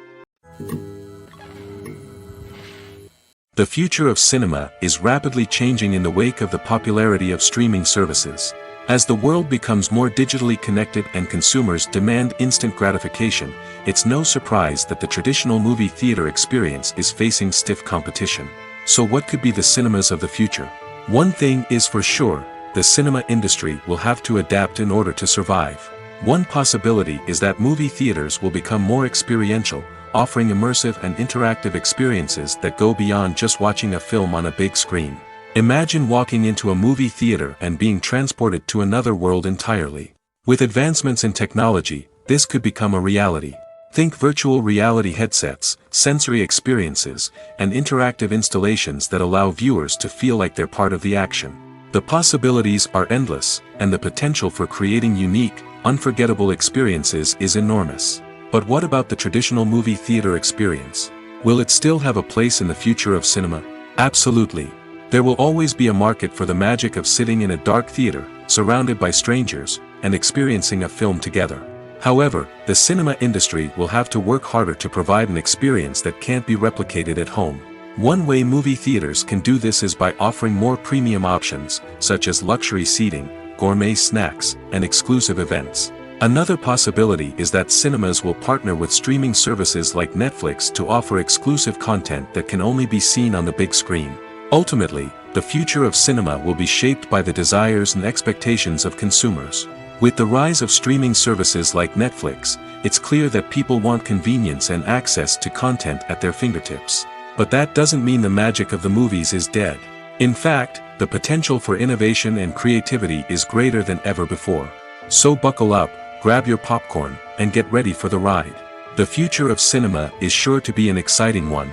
The future of cinema is rapidly changing in the wake of the popularity of streaming services. As the world becomes more digitally connected and consumers demand instant gratification, it's no surprise that the traditional movie theater experience is facing stiff competition. So what could be the cinemas of the future? One thing is for sure, the cinema industry will have to adapt in order to survive. One possibility is that movie theaters will become more experiential, offering immersive and interactive experiences that go beyond just watching a film on a big screen. Imagine walking into a movie theater and being transported to another world entirely. With advancements in technology, this could become a reality. Think virtual reality headsets, sensory experiences, and interactive installations that allow viewers to feel like they're part of the action. The possibilities are endless, and the potential for creating unique, unforgettable experiences is enormous. But what about the traditional movie theater experience? Will it still have a place in the future of cinema? Absolutely. There will always be a market for the magic of sitting in a dark theater, surrounded by strangers, and experiencing a film together. However, the cinema industry will have to work harder to provide an experience that can't be replicated at home. One way movie theaters can do this is by offering more premium options, such as luxury seating, gourmet snacks, and exclusive events. Another possibility is that cinemas will partner with streaming services like Netflix to offer exclusive content that can only be seen on the big screen. Ultimately, the future of cinema will be shaped by the desires and expectations of consumers. With the rise of streaming services like Netflix, it's clear that people want convenience and access to content at their fingertips. But that doesn't mean the magic of the movies is dead. In fact, the potential for innovation and creativity is greater than ever before. So buckle up, grab your popcorn, and get ready for the ride. The future of cinema is sure to be an exciting one.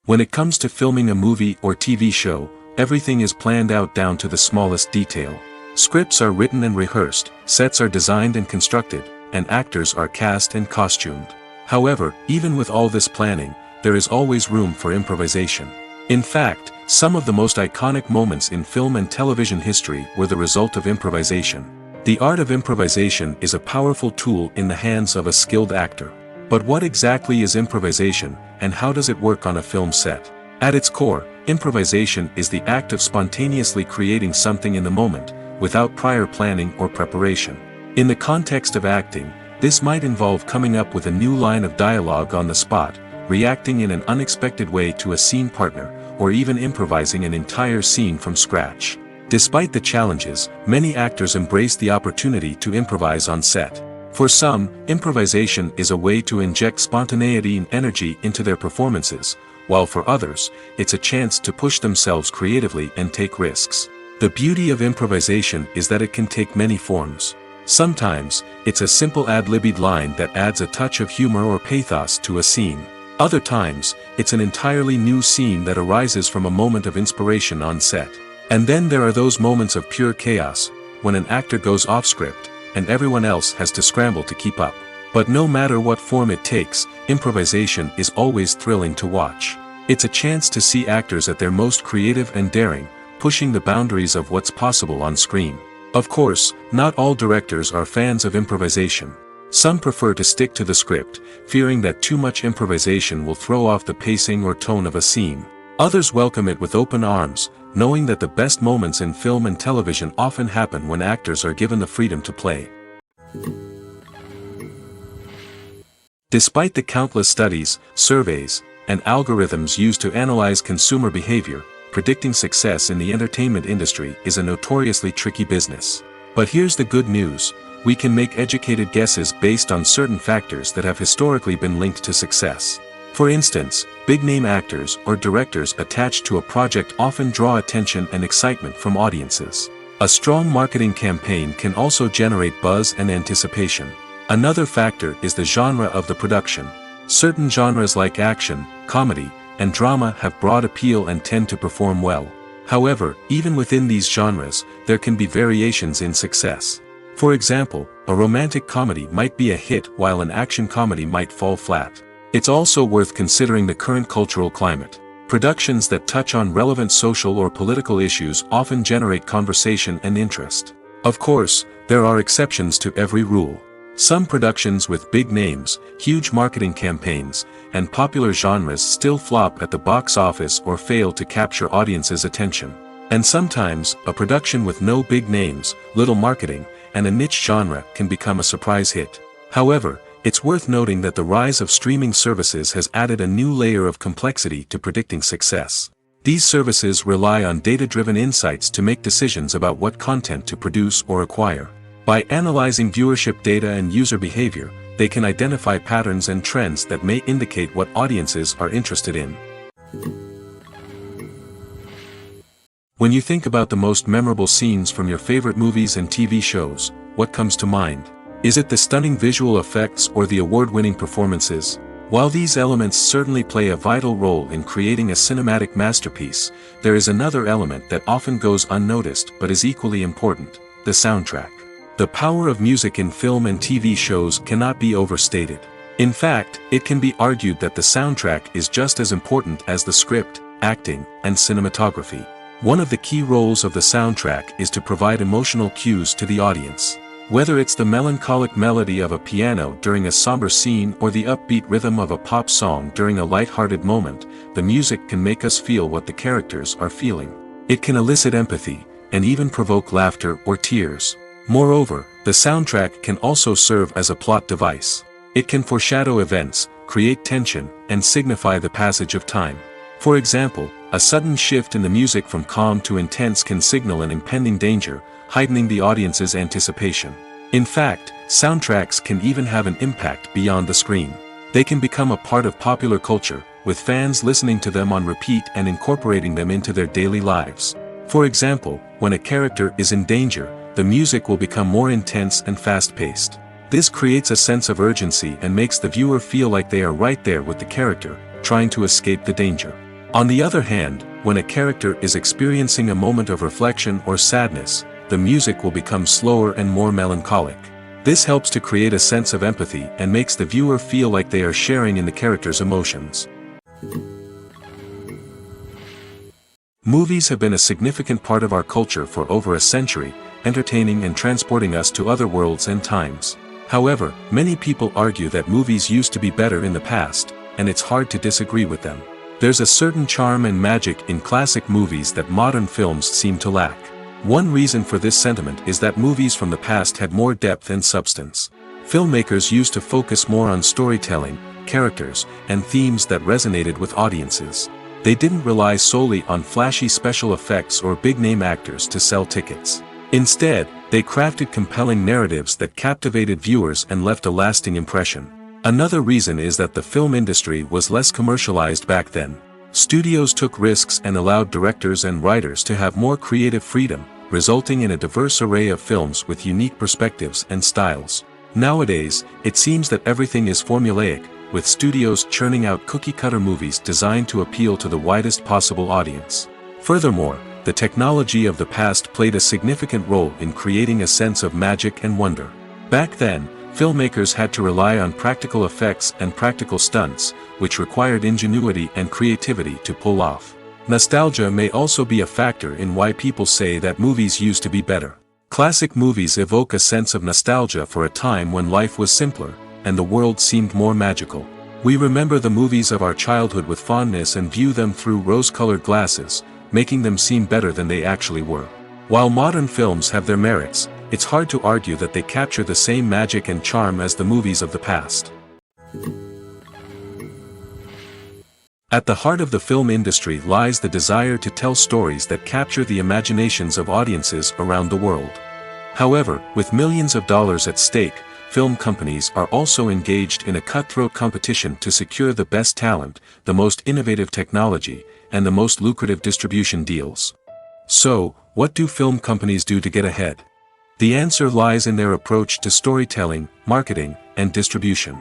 When it comes to filming a movie or TV show, everything is planned out down to the smallest detail. Scripts are written and rehearsed, sets are designed and constructed, and actors are cast and costumed. However, even with all this planning, there is always room for improvisation. In fact, some of the most iconic moments in film and television history were the result of improvisation. The art of improvisation is a powerful tool in the hands of a skilled actor. But what exactly is improvisation, and how does it work on a film set? At its core, improvisation is the act of spontaneously creating something in the moment, without prior planning or preparation. In the context of acting, This might involve coming up with a new line of dialogue on the spot, reacting in an unexpected way to a scene partner, or even improvising an entire scene from scratch. Despite the challenges, many actors embrace the opportunity to improvise on set. For some, improvisation is a way to inject spontaneity and energy into their performances, while for others, it's a chance to push themselves creatively and take risks. The beauty of improvisation is that it can take many forms. Sometimes, it's a simple ad-libbed line that adds a touch of humor or pathos to a scene. Other times, it's an entirely new scene that arises from a moment of inspiration on set. And then there are those moments of pure chaos, when an actor goes off script, and everyone else has to scramble to keep up. But no matter what form it takes, improvisation is always thrilling to watch. It's a chance to see actors at their most creative and daring, pushing the boundaries of what's possible on screen. Of course, not all directors are fans of improvisation. Some prefer to stick to the script, fearing that too much improvisation will throw off the pacing or tone of a scene. Others welcome it with open arms, knowing that the best moments in film and television often happen when actors are given the freedom to play. Despite the countless studies, surveys, and algorithms used to analyze consumer behavior, predicting success in the entertainment industry is a notoriously tricky business. But here's the good news: we can make educated guesses based on certain factors that have historically been linked to success. For instance, big-name actors or directors attached to a project often draw attention and excitement from audiences. A strong marketing campaign can also generate buzz and anticipation. Another factor is the genre of the production. Certain genres like action, comedy, and drama have broad appeal and tend to perform well. However, even within these genres, there can be variations in success. For example, a romantic comedy might be a hit while an action comedy might fall flat. It's also worth considering the current cultural climate. Productions that touch on relevant social or political issues often generate conversation and interest. Of course, there are exceptions to every rule. Some productions with big names, huge marketing campaigns, and popular genres still flop at the box office or fail to capture audiences' attention. And sometimes, a production with no big names, little marketing, and a niche genre can become a surprise hit. However, it's worth noting that the rise of streaming services has added a new layer of complexity to predicting success. These services rely on data-driven insights to make decisions about what content to produce or acquire. By analyzing viewership data and user behavior, they can identify patterns and trends that may indicate what audiences are interested in. When you think about the most memorable scenes from your favorite movies and TV shows, what comes to mind? Is it the stunning visual effects or the award-winning performances? While these elements certainly play a vital role in creating a cinematic masterpiece, there is another element that often goes unnoticed but is equally important: the soundtrack. The power of music in film and TV shows cannot be overstated. In fact, it can be argued that the soundtrack is just as important as the script, acting, and cinematography. One of the key roles of the soundtrack is to provide emotional cues to the audience. Whether it's the melancholic melody of a piano during a somber scene or the upbeat rhythm of a pop song during a light-hearted moment, the music can make us feel what the characters are feeling. It can elicit empathy, and even provoke laughter or tears. Moreover, the soundtrack can also serve as a plot device. It can foreshadow events, create tension, and signify the passage of time. For example, a sudden shift in the music from calm to intense can signal an impending danger, heightening the audience's anticipation. In fact, soundtracks can even have an impact beyond the screen. They can become a part of popular culture, with fans listening to them on repeat and incorporating them into their daily lives. For example, when a character is in danger, the music will become more intense and fast-paced. This creates a sense of urgency and makes the viewer feel like they are right there with the character, trying to escape the danger. On the other hand, when a character is experiencing a moment of reflection or sadness, the music will become slower and more melancholic. This helps to create a sense of empathy and makes the viewer feel like they are sharing in the character's emotions. Movies have been a significant part of our culture for over a century, entertaining and transporting us to other worlds and times. However, many people argue that movies used to be better in the past, and it's hard to disagree with them. There's a certain charm and magic in classic movies that modern films seem to lack. One reason for this sentiment is that movies from the past had more depth and substance. Filmmakers used to focus more on storytelling, characters, and themes that resonated with audiences. They didn't rely solely on flashy special effects or big-name actors to sell tickets. Instead, they crafted compelling narratives that captivated viewers and left a lasting impression. Another reason is that the film industry was less commercialized back then. Studios took risks and allowed directors and writers to have more creative freedom, resulting in a diverse array of films with unique perspectives and styles. Nowadays, it seems that everything is formulaic, with studios churning out cookie-cutter movies designed to appeal to the widest possible audience. Furthermore, the technology of the past played a significant role in creating a sense of magic and wonder. Back then, filmmakers had to rely on practical effects and practical stunts, which required ingenuity and creativity to pull off. Nostalgia may also be a factor in why people say that movies used to be better. Classic movies evoke a sense of nostalgia for a time when life was simpler, and the world seemed more magical. We remember the movies of our childhood with fondness and view them through rose-colored glasses, making them seem better than they actually were. While modern films have their merits, it's hard to argue that they capture the same magic and charm as the movies of the past. At the heart of the film industry lies the desire to tell stories that capture the imaginations of audiences around the world. However, with millions of dollars at stake, film companies are also engaged in a cutthroat competition to secure the best talent, the most innovative technology, and the most lucrative distribution deals. So, what do film companies do to get ahead? The answer lies in their approach to storytelling, marketing, and distribution.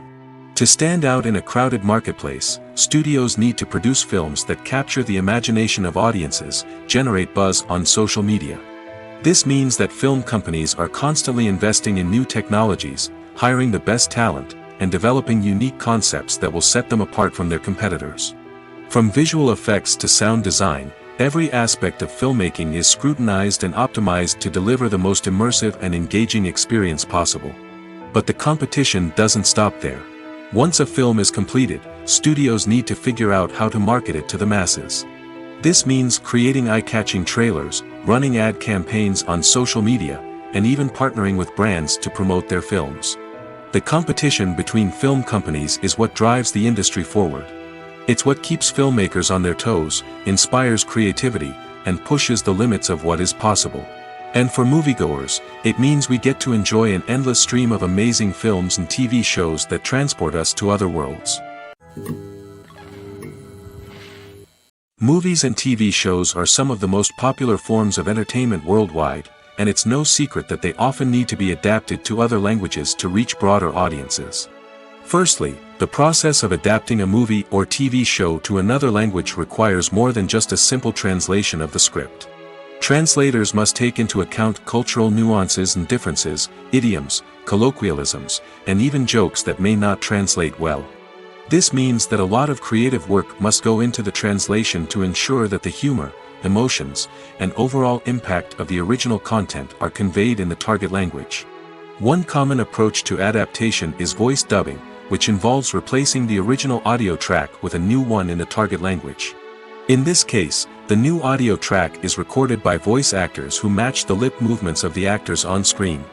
To stand out in a crowded marketplace, studios need to produce films that capture the imagination of audiences, generate buzz on social media. This means that film companies are constantly investing in new technologies, hiring the best talent, and developing unique concepts that will set them apart from their competitors. From visual effects to sound design, every aspect of filmmaking is scrutinized and optimized to deliver the most immersive and engaging experience possible. But the competition doesn't stop there. Once a film is completed, studios need to figure out how to market it to the masses. This means creating eye-catching trailers, running ad campaigns on social media, and even partnering with brands to promote their films. The competition between film companies is what drives the industry forward. It's what keeps filmmakers on their toes, inspires creativity, and pushes the limits of what is possible. And for moviegoers, it means we get to enjoy an endless stream of amazing films and TV shows that transport us to other worlds. Movies and TV shows are some of the most popular forms of entertainment worldwide, and it's no secret that they often need to be adapted to other languages to reach broader audiences. Firstly, the process of adapting a movie or TV show to another language requires more than just a simple translation of the script. Translators must take into account cultural nuances and differences, idioms, colloquialisms, and even jokes that may not translate well. This means that a lot of creative work must go into the translation to ensure that the humor, emotions, and overall impact of the original content are conveyed in the target language. One common approach to adaptation is voice dubbing, which involves replacing the original audio track with a new one in the target language. In this case, the new audio track is recorded by voice actors who match the lip movements of the actors on screen.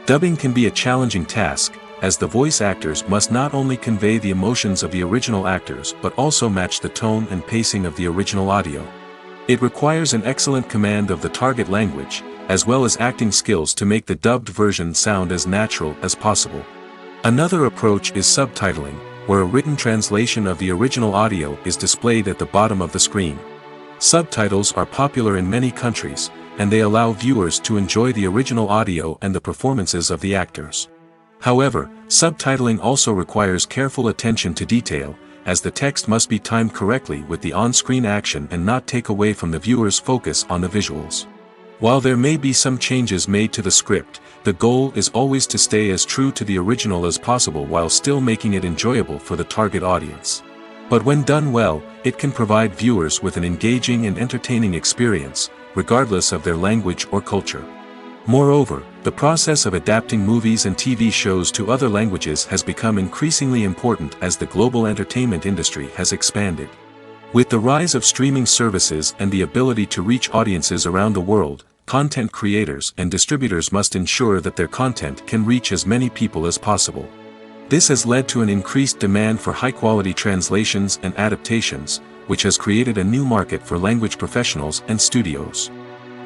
Dubbing can be a challenging task, as the voice actors must not only convey the emotions of the original actors but also match the tone and pacing of the original audio. It requires an excellent command of the target language, as well as acting skills to make the dubbed version sound as natural as possible. Another approach is subtitling, where a written translation of the original audio is displayed at the bottom of the screen. Subtitles are popular in many countries, and they allow viewers to enjoy the original audio and the performances of the actors. However, subtitling also requires careful attention to detail, as the text must be timed correctly with the on-screen action and not take away from the viewer's focus on the visuals. While there may be some changes made to the script, the goal is always to stay as true to the original as possible while still making it enjoyable for the target audience. But when done well, it can provide viewers with an engaging and entertaining experience, regardless of their language or culture. Moreover, the process of adapting movies and TV shows to other languages has become increasingly important as the global entertainment industry has expanded. With the rise of streaming services and the ability to reach audiences around the world, content creators and distributors must ensure that their content can reach as many people as possible. This has led to an increased demand for high-quality translations and adaptations, which has created a new market for language professionals and studios.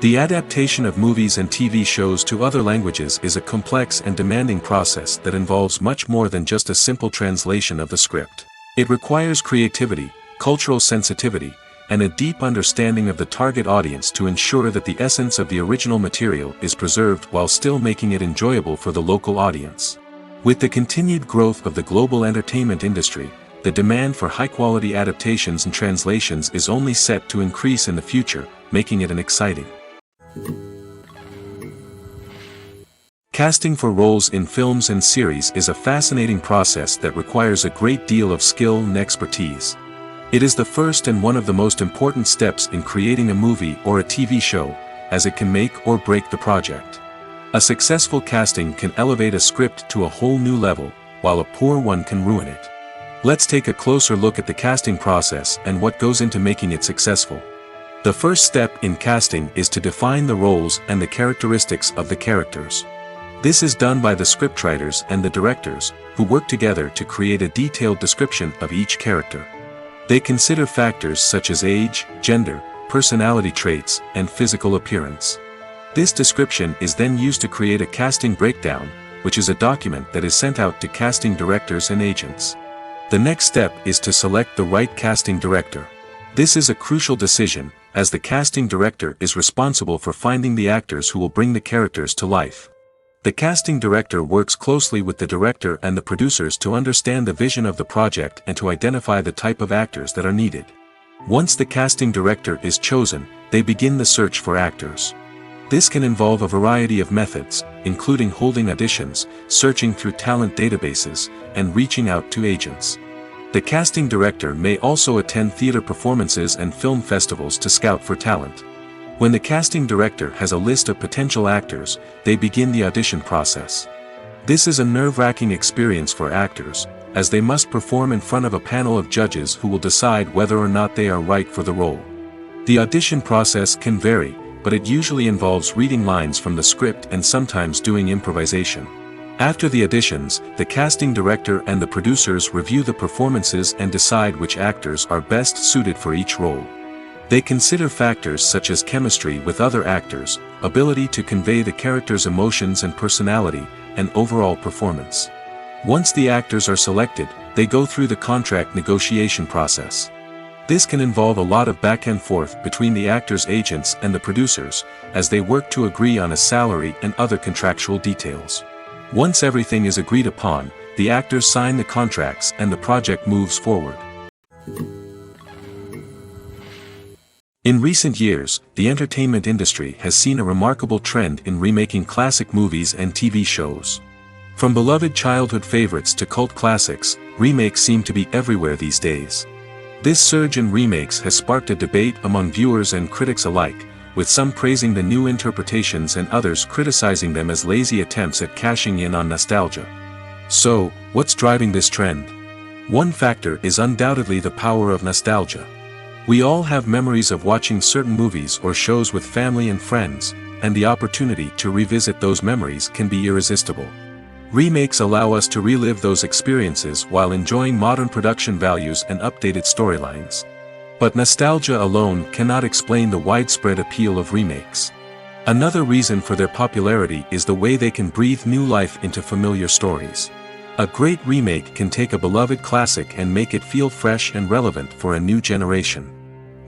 The adaptation of movies and TV shows to other languages is a complex and demanding process that involves much more than just a simple translation of the script. It requires creativity, cultural sensitivity, and a deep understanding of the target audience to ensure that the essence of the original material is preserved while still making it enjoyable for the local audience. With the continued growth of the global entertainment industry, the demand for high-quality adaptations and translations is only set to increase in the future, making it an exciting. Casting for roles in films and series is a fascinating process that requires a great deal of skill and expertise. It is the first and one of the most important steps in creating a movie or a TV show, as it can make or break the project. A successful casting can elevate a script to a whole new level, while a poor one can ruin it. Let's take a closer look at the casting process and what goes into making it successful. The first step in casting is to define the roles and the characteristics of the characters. This is done by the scriptwriters and the directors, who work together to create a detailed description of each character. They consider factors such as age, gender, personality traits, and physical appearance. This description is then used to create a casting breakdown, which is a document that is sent out to casting directors and agents. The next step is to select the right casting director. This is a crucial decision, as the casting director is responsible for finding the actors who will bring the characters to life. The casting director works closely with the director and the producers to understand the vision of the project and to identify the type of actors that are needed. Once the casting director is chosen, they begin the search for actors. This can involve a variety of methods, including holding auditions, searching through talent databases, and reaching out to agents. The casting director may also attend theater performances and film festivals to scout for talent. When the casting director has a list of potential actors, they begin the audition process. This is a nerve-wracking experience for actors, as they must perform in front of a panel of judges who will decide whether or not they are right for the role. The audition process can vary, but it usually involves reading lines from the script and sometimes doing improvisation. After the auditions, the casting director and the producers review the performances and decide which actors are best suited for each role. They consider factors such as chemistry with other actors, ability to convey the character's emotions and personality, and overall performance. Once the actors are selected, they go through the contract negotiation process. This can involve a lot of back and forth between the actors' agents and the producers, as they work to agree on a salary and other contractual details. Once everything is agreed upon, the actors sign the contracts and the project moves forward. In recent years, the entertainment industry has seen a remarkable trend in remaking classic movies and TV shows. From beloved childhood favorites to cult classics, remakes seem to be everywhere these days. This surge in remakes has sparked a debate among viewers and critics alike, with some praising the new interpretations and others criticizing them as lazy attempts at cashing in on nostalgia. So, what's driving this trend? One factor is undoubtedly the power of nostalgia. We all have memories of watching certain movies or shows with family and friends, and the opportunity to revisit those memories can be irresistible. Remakes allow us to relive those experiences while enjoying modern production values and updated storylines. But nostalgia alone cannot explain the widespread appeal of remakes. Another reason for their popularity is the way they can breathe new life into familiar stories. A great remake can take a beloved classic and make it feel fresh and relevant for a new generation.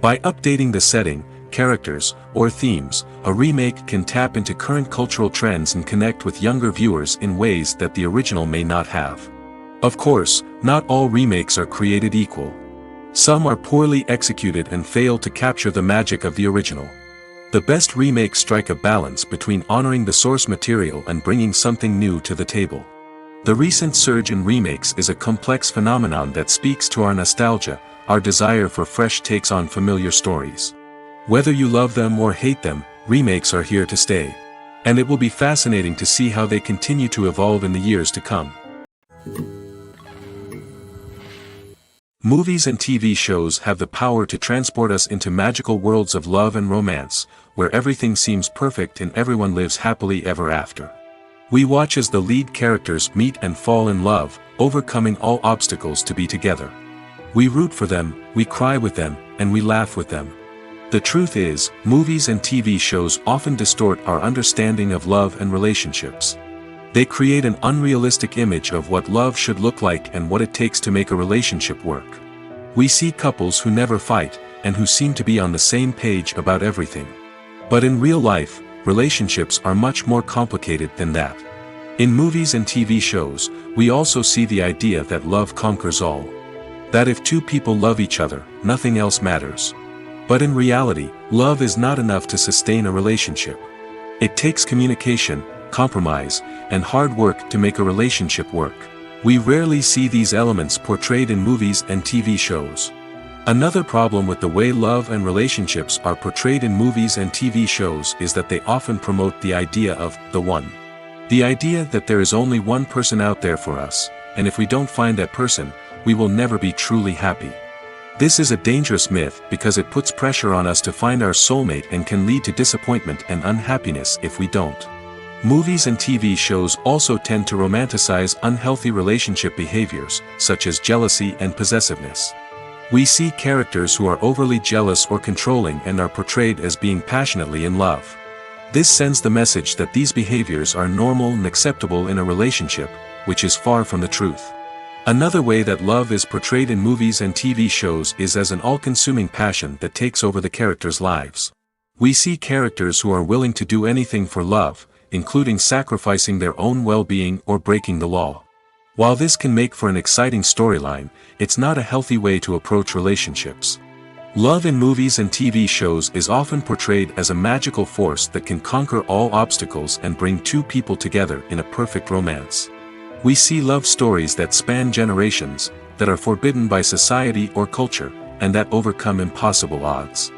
By updating the setting, characters, or themes, a remake can tap into current cultural trends and connect with younger viewers in ways that the original may not have. Of course, not all remakes are created equal. Some are poorly executed and fail to capture the magic of the original. The best remakes strike a balance between honoring the source material and bringing something new to the table. The recent surge in remakes is a complex phenomenon that speaks to our nostalgia, our desire for fresh takes on familiar stories. Whether you love them or hate them, remakes are here to stay. And it will be fascinating to see how they continue to evolve in the years to come. Movies and TV shows have the power to transport us into magical worlds of love and romance, where everything seems perfect and everyone lives happily ever after. We watch as the lead characters meet and fall in love, overcoming all obstacles to be together. We root for them, we cry with them, and we laugh with them. The truth is, movies and TV shows often distort our understanding of love and relationships. They create an unrealistic image of what love should look like and what it takes to make a relationship work. We see couples who never fight, and who seem to be on the same page about everything. But in real life, relationships are much more complicated than that. In movies and TV shows, we also see the idea that love conquers all. That if two people love each other, nothing else matters. But in reality, love is not enough to sustain a relationship. It takes communication, compromise, and hard work to make a relationship work. We rarely see these elements portrayed in movies and TV shows. Another problem with the way love and relationships are portrayed in movies and TV shows is that they often promote the idea of the one. The idea that there is only one person out there for us, and if we don't find that person, we will never be truly happy. This is a dangerous myth because it puts pressure on us to find our soulmate and can lead to disappointment and unhappiness if we don't. Movies and TV shows also tend to romanticize unhealthy relationship behaviors, such as jealousy and possessiveness. We see characters who are overly jealous or controlling and are portrayed as being passionately in love. This sends the message that these behaviors are normal and acceptable in a relationship, which is far from the truth. Another way that love is portrayed in movies and TV shows is as an all-consuming passion that takes over the characters' lives. We see characters who are willing to do anything for love, including sacrificing their own well-being or breaking the law. While this can make for an exciting storyline, it's not a healthy way to approach relationships. Love in movies and TV shows is often portrayed as a magical force that can conquer all obstacles and bring two people together in a perfect romance. We see love stories that span generations, that are forbidden by society or culture, and that overcome impossible odds.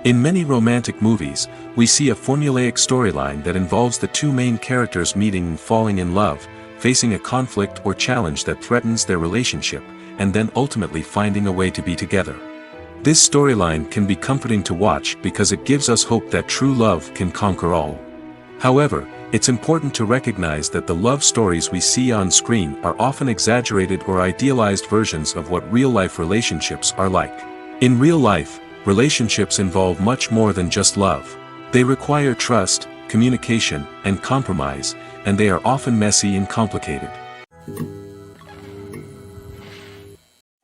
In many romantic movies, we see a formulaic storyline that involves the two main characters meeting and falling in love, facing a conflict or challenge that threatens their relationship, and then ultimately finding a way to be together. This storyline can be comforting to watch because it gives us hope that true love can conquer all. However, it's important to recognize that the love stories we see on screen are often exaggerated or idealized versions of what real-life relationships are like. In real life, relationships involve much more than just love. They require trust, communication, and compromise, and they are often messy and complicated.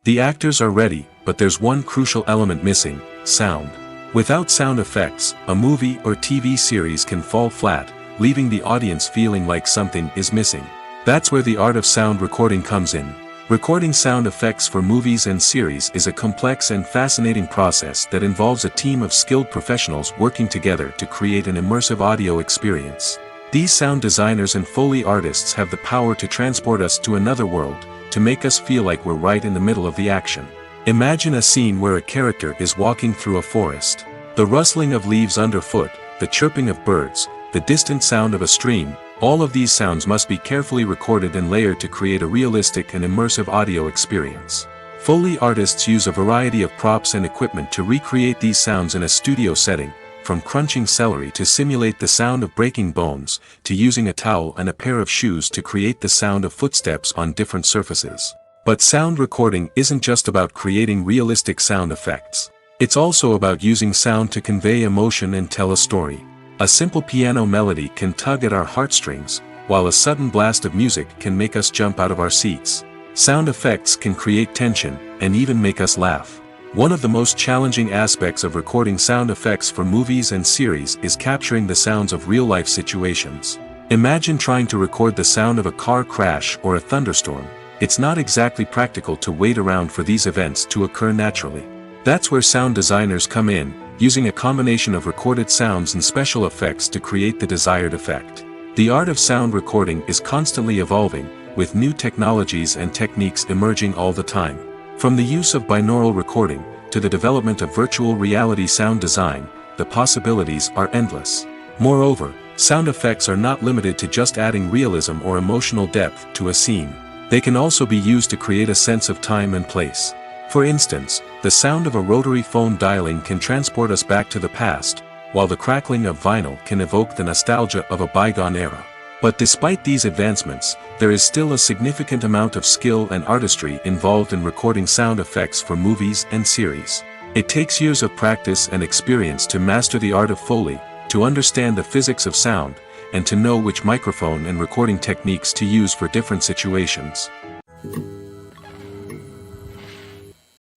The actors are ready, but there's one crucial element missing: sound. Without sound effects, a movie or TV series can fall flat, leaving the audience feeling like something is missing. That's where the art of sound recording comes in. Recording sound effects for movies and series is a complex and fascinating process that involves a team of skilled professionals working together to create an immersive audio experience. These sound designers and Foley artists have the power to transport us to another world, to make us feel like we're right in the middle of the action. Imagine a scene where a character is walking through a forest. The rustling of leaves underfoot, the chirping of birds, the distant sound of a stream, all of these sounds must be carefully recorded and layered to create a realistic and immersive audio experience. Foley artists use a variety of props and equipment to recreate these sounds in a studio setting, from crunching celery to simulate the sound of breaking bones, to using a towel and a pair of shoes to create the sound of footsteps on different surfaces. But sound recording isn't just about creating realistic sound effects. It's also about using sound to convey emotion and tell a story. A simple piano melody can tug at our heartstrings, while a sudden blast of music can make us jump out of our seats. Sound effects can create tension, and even make us laugh. One of the most challenging aspects of recording sound effects for movies and series is capturing the sounds of real-life situations. Imagine trying to record the sound of a car crash or a thunderstorm. It's not exactly practical to wait around for these events to occur naturally. That's where sound designers come in, using a combination of recorded sounds and special effects to create the desired effect. The art of sound recording is constantly evolving, with new technologies and techniques emerging all the time. From the use of binaural recording, to the development of virtual reality sound design, the possibilities are endless. Moreover, sound effects are not limited to just adding realism or emotional depth to a scene. They can also be used to create a sense of time and place. For instance, the sound of a rotary phone dialing can transport us back to the past, while the crackling of vinyl can evoke the nostalgia of a bygone era. But despite these advancements, there is still a significant amount of skill and artistry involved in recording sound effects for movies and series. It takes years of practice and experience to master the art of Foley, to understand the physics of sound, and to know which microphone and recording techniques to use for different situations.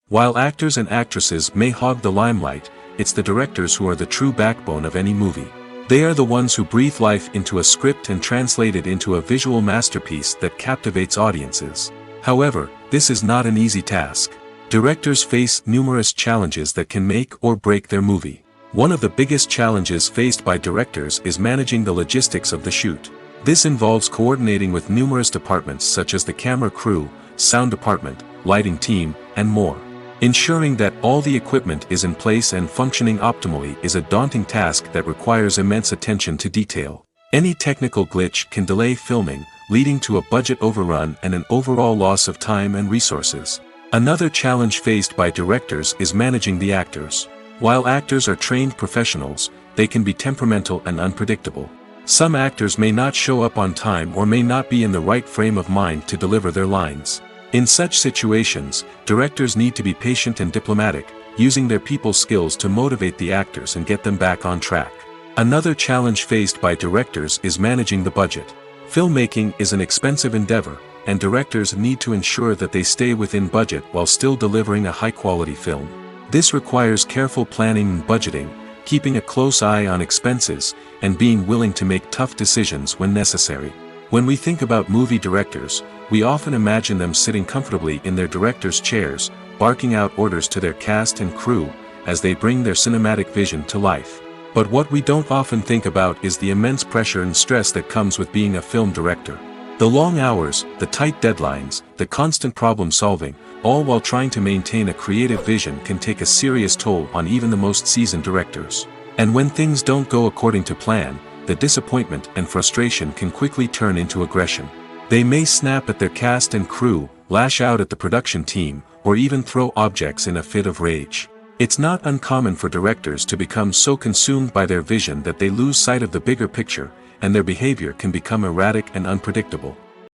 While actors and actresses may hog the limelight, it's the directors who are the true backbone of any movie. They are the ones who breathe life into a script and translate it into a visual masterpiece that captivates audiences. However, this is not an easy task. Directors face numerous challenges that can make or break their movie. One of the biggest challenges faced by directors is managing the logistics of the shoot. This involves coordinating with numerous departments such as the camera crew, sound department, lighting team, and more. Ensuring that all the equipment is in place and functioning optimally is a daunting task that requires immense attention to detail. Any technical glitch can delay filming, leading to a budget overrun and an overall loss of time and resources. Another challenge faced by directors is managing the actors. While actors are trained professionals, they can be temperamental and unpredictable. Some actors may not show up on time or may not be in the right frame of mind to deliver their lines. In such situations, directors need to be patient and diplomatic, using their people skills to motivate the actors and get them back on track. Another challenge faced by directors is managing the budget. Filmmaking is an expensive endeavor, and directors need to ensure that they stay within budget while still delivering a high-quality film. This requires careful planning and budgeting, keeping a close eye on expenses, and being willing to make tough decisions when necessary. When we think about movie directors, we often imagine them sitting comfortably in their director's chairs, barking out orders to their cast and crew, as they bring their cinematic vision to life. But what we don't often think about is the immense pressure and stress that comes with being a film director. The long hours, the tight deadlines, the constant problem solving, all while trying to maintain a creative vision can take a serious toll on even the most seasoned directors. And when things don't go according to plan, the disappointment and frustration can quickly turn into aggression. They may snap at their cast and crew, lash out at the production team, or even throw objects in a fit of rage. It's not uncommon for directors to become so consumed by their vision that they lose sight of the bigger picture, and their behavior can become erratic and unpredictable.